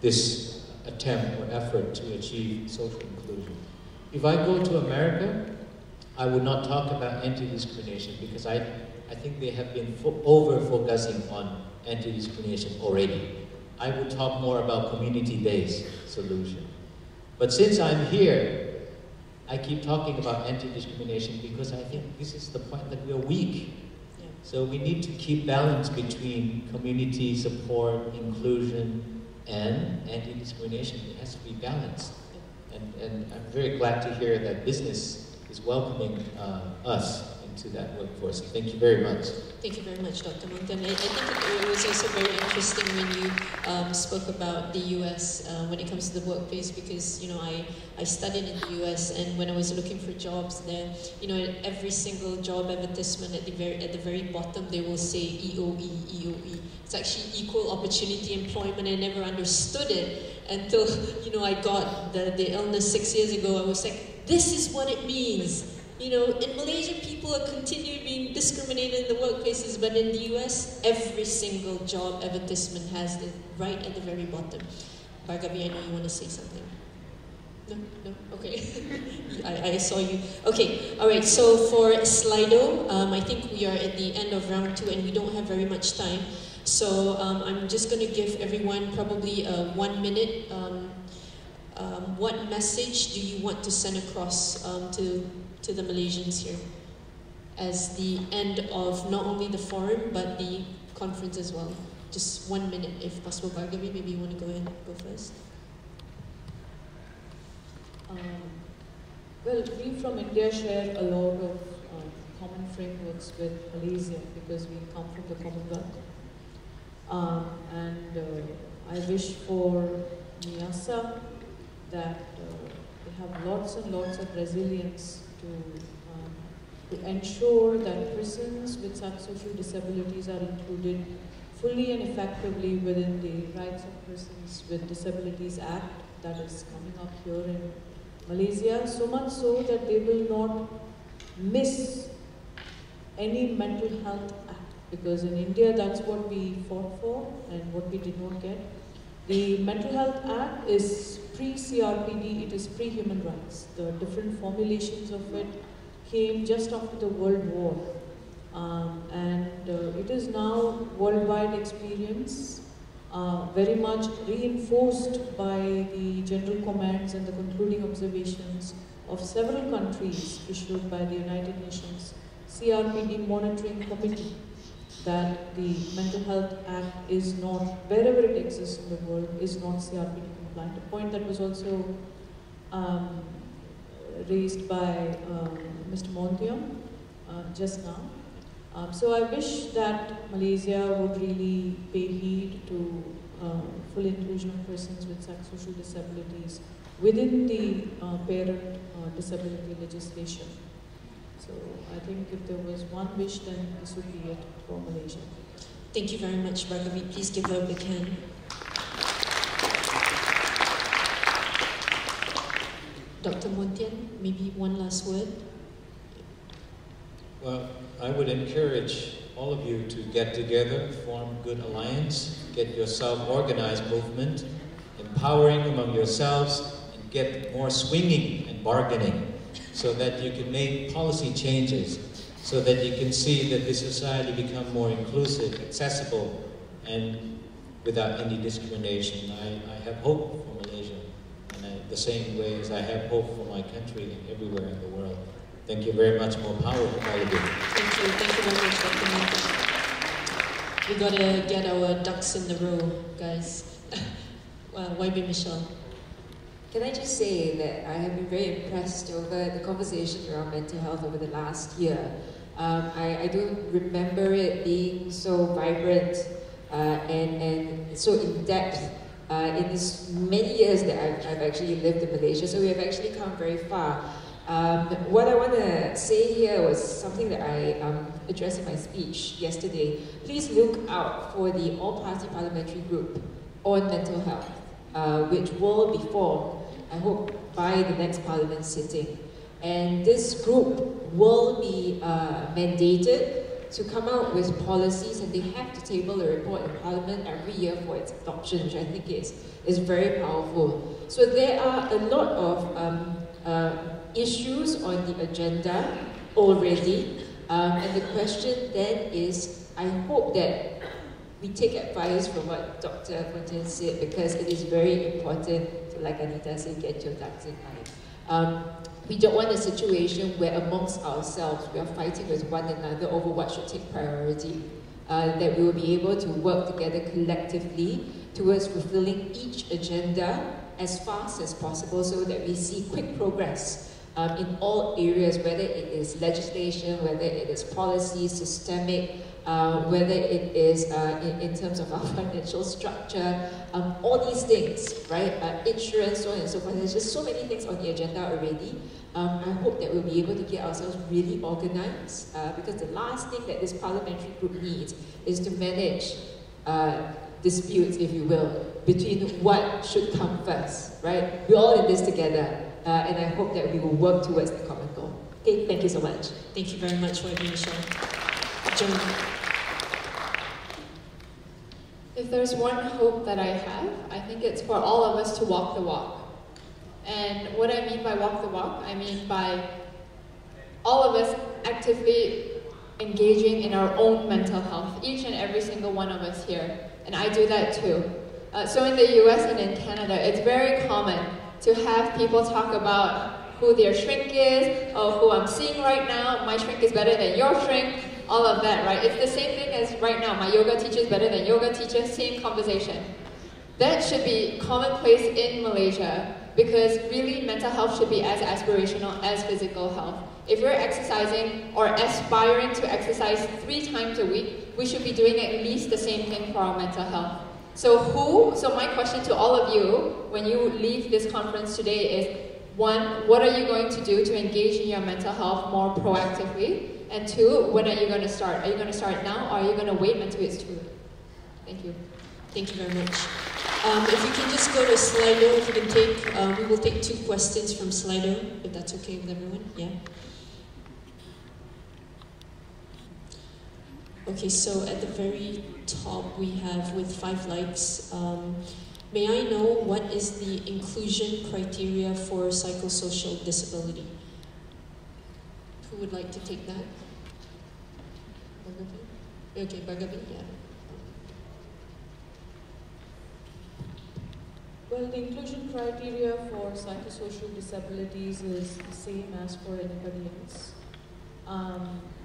this attempt or effort to achieve social inclusion. If I go to America, I would not talk about anti-discrimination because I think they have been over-focusing on anti-discrimination already. I would talk more about community-based solution. But since I'm here, I keep talking about anti-discrimination because I think this is the point that we're weak. Yeah. So we need to keep balance between community support, inclusion, and anti-discrimination. It has to be balanced. And I'm very glad to hear that business is welcoming us into that workforce. Thank you very much. Thank you very much, Dr. Montan. I think it was also very interesting when you spoke about the US when it comes to the workplace, because, you know, I studied in the US, and when I was looking for jobs there, you know, in every single job advertisement at the very bottom, they will say EOE, EOE. It's actually equal opportunity employment. I never understood it until, you know, I got the illness 6 years ago. I was like, this is what it means. You know, in Malaysia, people are continuing being discriminated in the workplaces, but in the US, every single job advertisement has it right at the very bottom. Bhargavi, I know you want to say something. No? Okay. I saw you. Okay, all right, so for Slido, I think we are at the end of round 2 and we don't have very much time. So I'm just going to give everyone probably 1 minute. What message do you want to send across to the Malaysians here as the end of not only the forum but the conference as well? Just 1 minute if possible. Bhargavi, maybe you want to go first. Well, we from India share a lot of common frameworks with Malaysia because we come from the Commonwealth. I wish for Miyasa that they have lots and lots of resilience to ensure that persons with such social disabilities are included fully and effectively within the Rights of Persons with Disabilities Act that is coming up here in Malaysia, so much so that they will not miss any mental health act, because in India that's what we fought for and what we did not get. The Mental Health Act is pre-CRPD, it is pre-human rights. The different formulations of it came just after the World War. It is now worldwide experience, very much reinforced by the general comments and the concluding observations of several countries issued by the United Nations CRPD Monitoring Committee, that the Mental Health Act is not, wherever it exists in the world, is not CRPD compliant. A point that was also raised by Mr. Montiam just now. So I wish that Malaysia would really pay heed to full inclusion of persons with such social disabilities within the parent disability legislation. So I think if there was one wish, then this would be it for Malaysia. Thank you very much, Bhargavi. Please give her a big hand. Dr. Montian, maybe one last word? Well, I would encourage all of you to get together, form good alliance, get yourself organized movement, empowering among yourselves, and get more swinging and bargaining so that you can make policy changes, so that you can see that the society become more inclusive, accessible, and without any discrimination. I have hope for Malaysia, and the same way as I have hope for my country and everywhere in the world. Thank you very much. More power for all of you. Thank you very much, Dr. Montian. We gotta get our ducks in the row, guys. YB Michelle. Can I just say that I have been very impressed over the conversation around mental health over the last year. I don't remember it being so vibrant and so in-depth in this many years that I've actually lived in Malaysia, so we have actually come very far. What I want to say here was something that I addressed in my speech yesterday. Please look out for the all-party parliamentary group on mental health, which will be formed, I hope, by the next parliament sitting. And this group will be mandated to come out with policies, and they have to table a report in Parliament every year for its adoption, which I think is very powerful. So there are a lot of issues on the agenda already, and the question then is, I hope that we take advice from what Dr. Montian said, because it is very important to, like Anita said, get your ducks in line. We don't want a situation where amongst ourselves we are fighting with one another over what should take priority. That we will be able to work together collectively towards fulfilling each agenda as fast as possible so that we see quick progress in all areas, whether it is legislation, whether it is policy, systemic, whether it is in terms of our financial structure, all these things, right? Insurance, so on and so forth. There's just so many things on the agenda already. I hope that we'll be able to get ourselves really organized, because the last thing that this parliamentary group needs is to manage disputes, if you will, between what should come first, right? We're all in this together, and I hope that we will work towards the common goal. Okay, thank you so much. Thank you very much, YB Michelle. Joan. If there's one hope that I have, I think it's for all of us to walk the walk. And what I mean by walk the walk, I mean by all of us actively engaging in our own mental health, each and every single one of us here. And I do that too. So in the US and in Canada, it's very common to have people talk about who their shrink is, or who I'm seeing right now, my shrink is better than your shrink, all of that, right? It's the same thing as right now, my yoga teacher is better than yoga teacher, same conversation. That should be commonplace in Malaysia, because really mental health should be as aspirational as physical health. If we're exercising or aspiring to exercise 3 times a week, we should be doing at least the same thing for our mental health. So my question to all of you when you leave this conference today is, 1, what are you going to do to engage in your mental health more proactively? And 2, when are you going to start? Are you going to start now, or are you going to wait until it's too late? Thank you. Thank you very much. If you can just go to Slido, if you can take, we will take 2 questions from Slido, if that's okay with everyone. Yeah. Okay, so at the very top we have with 5 likes, may I know what is the inclusion criteria for psychosocial disability? Who would like to take that? Bhargavi? Okay, Bhargavi, yeah. Well, the inclusion criteria for psychosocial disabilities is the same as for anybody else.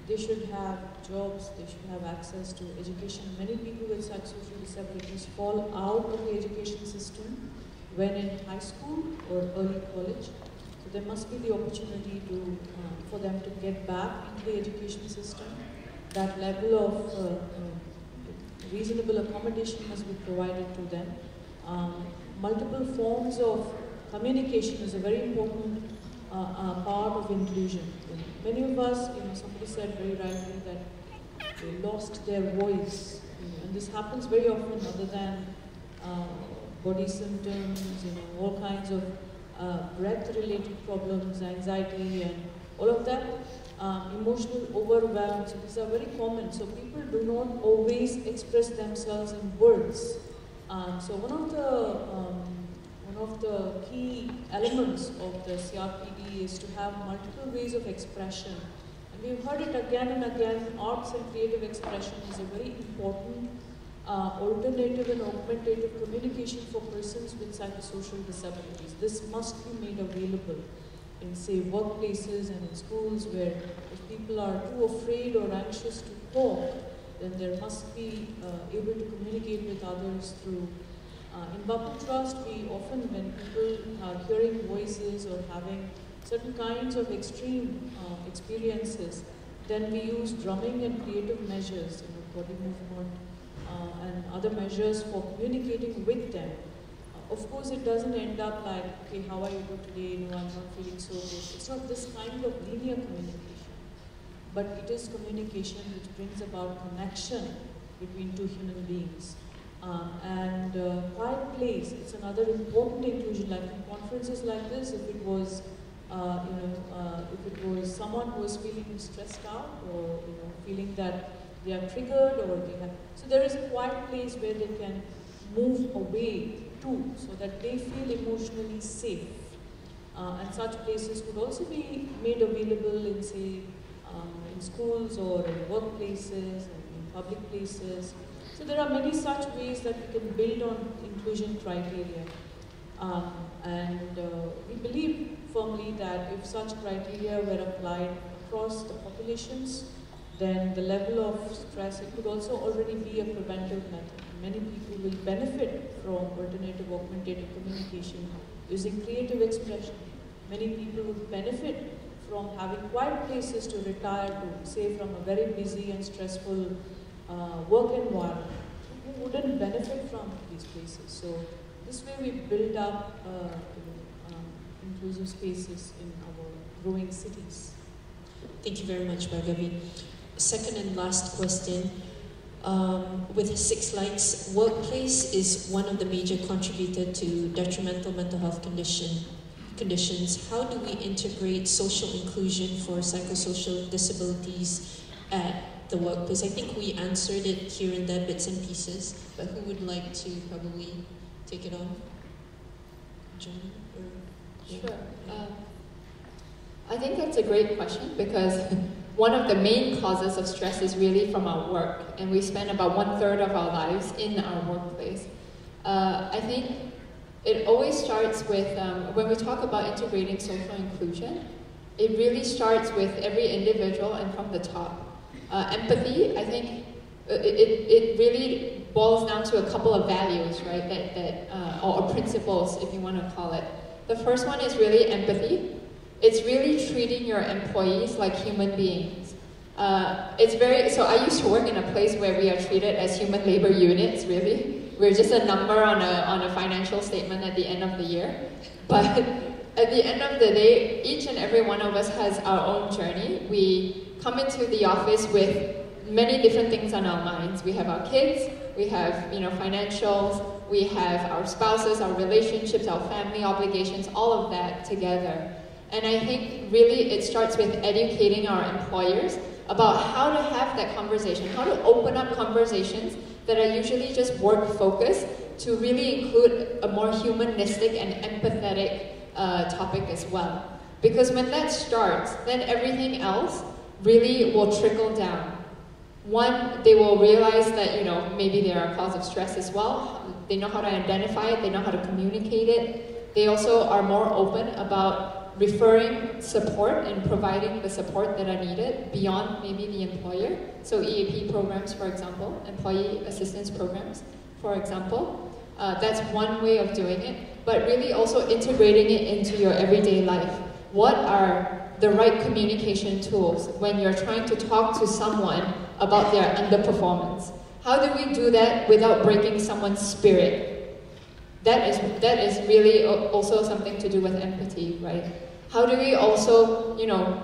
They should have jobs, they should have access to education. Many people with psychosocial disabilities fall out of the education system when in high school or early college. So there must be the opportunity to, for them to get back into the education system. That level of reasonable accommodation must be provided to them. Multiple forms of communication is a very important part of inclusion. Many of us, somebody said very rightly that they lost their voice, and this happens very often other than body symptoms, all kinds of breath-related problems, anxiety, and all of that. Emotional overwhelm, so these are very common. So people do not always express themselves in words. So one of the key elements of the CRPD is to have multiple ways of expression. And we've heard it again and again, arts and creative expression is a very important alternative and augmentative communication for persons with psychosocial disabilities. This must be made available in, say, workplaces and in schools, where if people are too afraid or anxious to talk, then there must be able to communicate with others through. In Bapu Trust, we often, when people are hearing voices or having certain kinds of extreme experiences, then we use drumming and creative measures, body movement and other measures for communicating with them. Of course, it doesn't end up like, okay, how are you today? No, I'm not feeling so good. It's not this kind of linear communication, but it is communication which brings about connection between 2 human beings. Quiet place, it's another important inclusion. Like in conferences like this, if it was, if it was someone who is feeling stressed out or feeling that they are triggered or they have, so there is a quiet place where they can move away to, so that they feel emotionally safe. And such places could also be made available in, say, in schools or in workplaces and in public places. So there are many such ways that we can build on inclusion criteria. We believe firmly that if such criteria were applied across the populations, then the level of stress, it could also already be a preventive method. Many people will benefit from alternative augmentative communication using creative expression. many people would benefit from having quiet places to retire to, say from a very busy and stressful work environment. Who wouldn't benefit from these places? So this way we build up inclusive spaces in our growing cities. Thank you very much, Bhargavi. Second and last question. With 6 lines, workplace is one of the major contributors to detrimental mental health conditions. How do we integrate social inclusion for psychosocial disabilities at the workplace? I think we answered it here and there, bits and pieces, but who would like to probably take it on? Joan? Sure. I think that's a great question because one of the main causes of stress is really from our work, and we spend about 1/3 of our lives in our workplace. I think it always starts with, when we talk about integrating social inclusion, it really starts with every individual and from the top. Empathy, I think it really boils down to a couple of values, right, or principles, if you want to call it. The first one is really empathy. It's really treating your employees like human beings. So I used to work in a place where we are treated as human labor units, really. We're just a number on a financial statement at the end of the year. But at the end of the day, each and every one of us has our own journey. We come into the office with many different things on our minds. We have our kids, we have financials, we have our spouses, our relationships, our family obligations, all of that together. And I think really it starts with educating our employers about how to have that conversation, how to open up conversations that are usually just work-focused to really include a more humanistic and empathetic topic as well. Because when that starts, then everything else really will trickle down. One, they will realize that, maybe they are a cause of stress as well. They know how to identify it, they know how to communicate it. They also are more open about referring support and providing the support that are needed beyond maybe the employer. So EAP programs, for example, employee assistance programs, for example. That's one way of doing it, but really also integrating it into your everyday life. What are the right communication tools when you're trying to talk to someone about their underperformance? How do we do that without breaking someone's spirit? That is really also something to do with empathy, right? How do we also,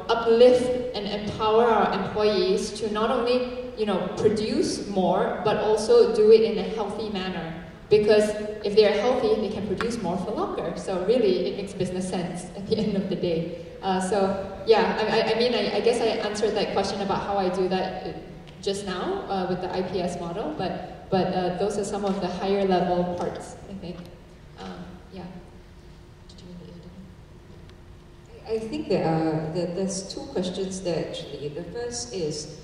uplift and empower our employees to not only, produce more, but also do it in a healthy manner? Because if they're healthy, they can produce more for longer. So really, it makes business sense at the end of the day. I guess I answered that question about how I do that just now with the IPS model, but those are some of the higher level parts, I think. I think there's 2 questions there actually. The first is,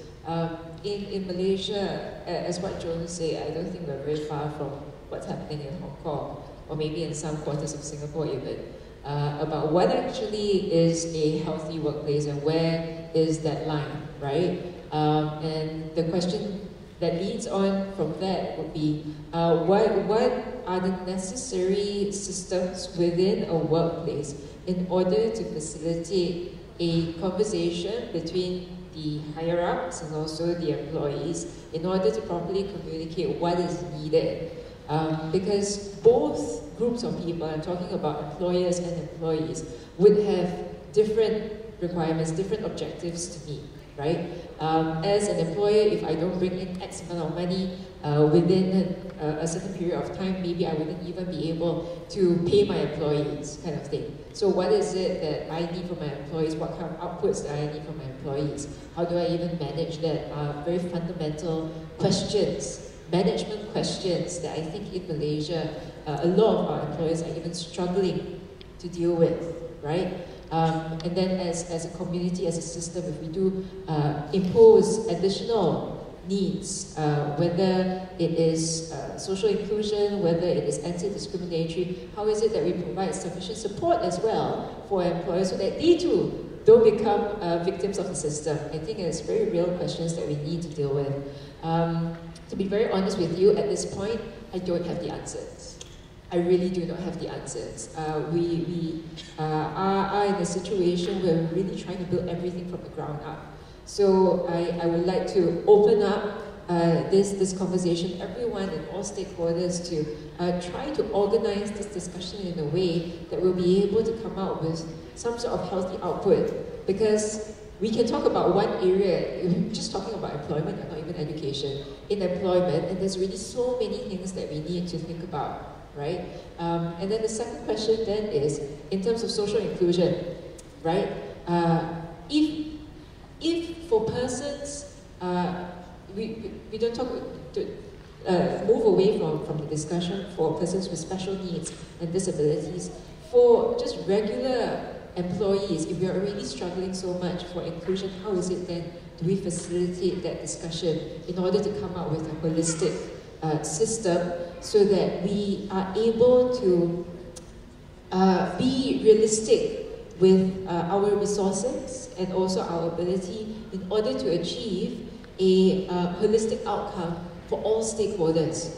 in Malaysia, as what Joan said, I don't think we're very far from what's happening in Hong Kong, or maybe in some quarters of Singapore even, about what actually is a healthy workplace and where is that line, right? And the question that leads on from that would be, what are the necessary systems within a workplace in order to facilitate a conversation between the higher-ups and also the employees in order to properly communicate what is needed. Because both groups of people, I'm talking about employers and employees, would have different requirements, different objectives to meet, right? As an employer, if I don't bring in X amount of money within a certain period of time, maybe I wouldn't even be able to pay my employees, kind of thing. So what is it that I need from my employees? What kind of outputs do I need from my employees? How do I even manage that? Very fundamental questions, management questions that I think in Malaysia, a lot of our employers are even struggling to deal with, right? And then as a community, as a system, if we do impose additional needs, whether it is social inclusion, whether it is anti-discriminatory, how is it that we provide sufficient support as well for employers so that they too don't become victims of the system? I think it's very real questions that we need to deal with. To be very honest with you, at this point, I don't have the answers. I really do not have the answers. We are in a situation where we're really trying to build everything from the ground up. So I would like to open up this conversation, everyone and all stakeholders, to try to organize this discussion in a way that we'll be able to come out with some sort of healthy output. Because we can talk about one area, just talking about employment and not even education, in employment, and there's really so many things that we need to think about, right? And then the second question then is, in terms of social inclusion, right? If for persons, we don't talk to move away from the discussion for persons with special needs and disabilities, for just regular employees, if we are already struggling so much for inclusion, how is it then do we facilitate that discussion in order to come up with a holistic system so that we are able to be realistic with our resources and also our ability in order to achieve a holistic outcome for all stakeholders.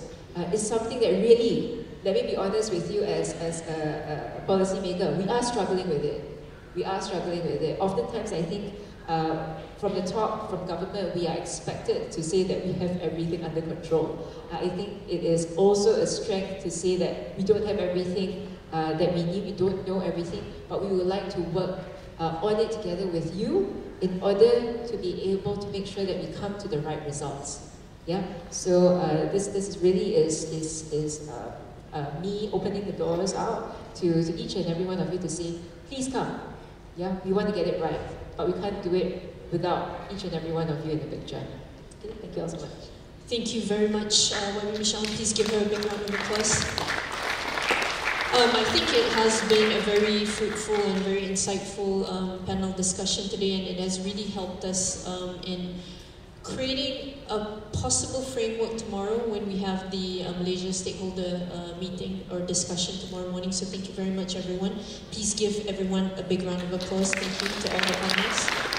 It's something that really, let me be honest with you as a policymaker, we are struggling with it. We are struggling with it. Oftentimes I think from the top, from government, we are expected to say that we have everything under control. I think it is also a strength to say that we don't have everything that we need, we don't know everything, but we would like to work on it together with you in order to be able to make sure that we come to the right results. Yeah. So this really is me opening the doors out to each and every one of you to say, please come. Yeah, we want to get it right, but we can't do it without each and every one of you in the picture. Okay, thank you all so much. Thank you very much, Wami Michelle. Please give her a big round of applause. I think it has been a very fruitful and very insightful panel discussion today, and it has really helped us in creating a possible framework tomorrow when we have the Malaysia stakeholder meeting or discussion tomorrow morning. So thank you very much, everyone. Please give everyone a big round of applause. Thank you to all the panelists.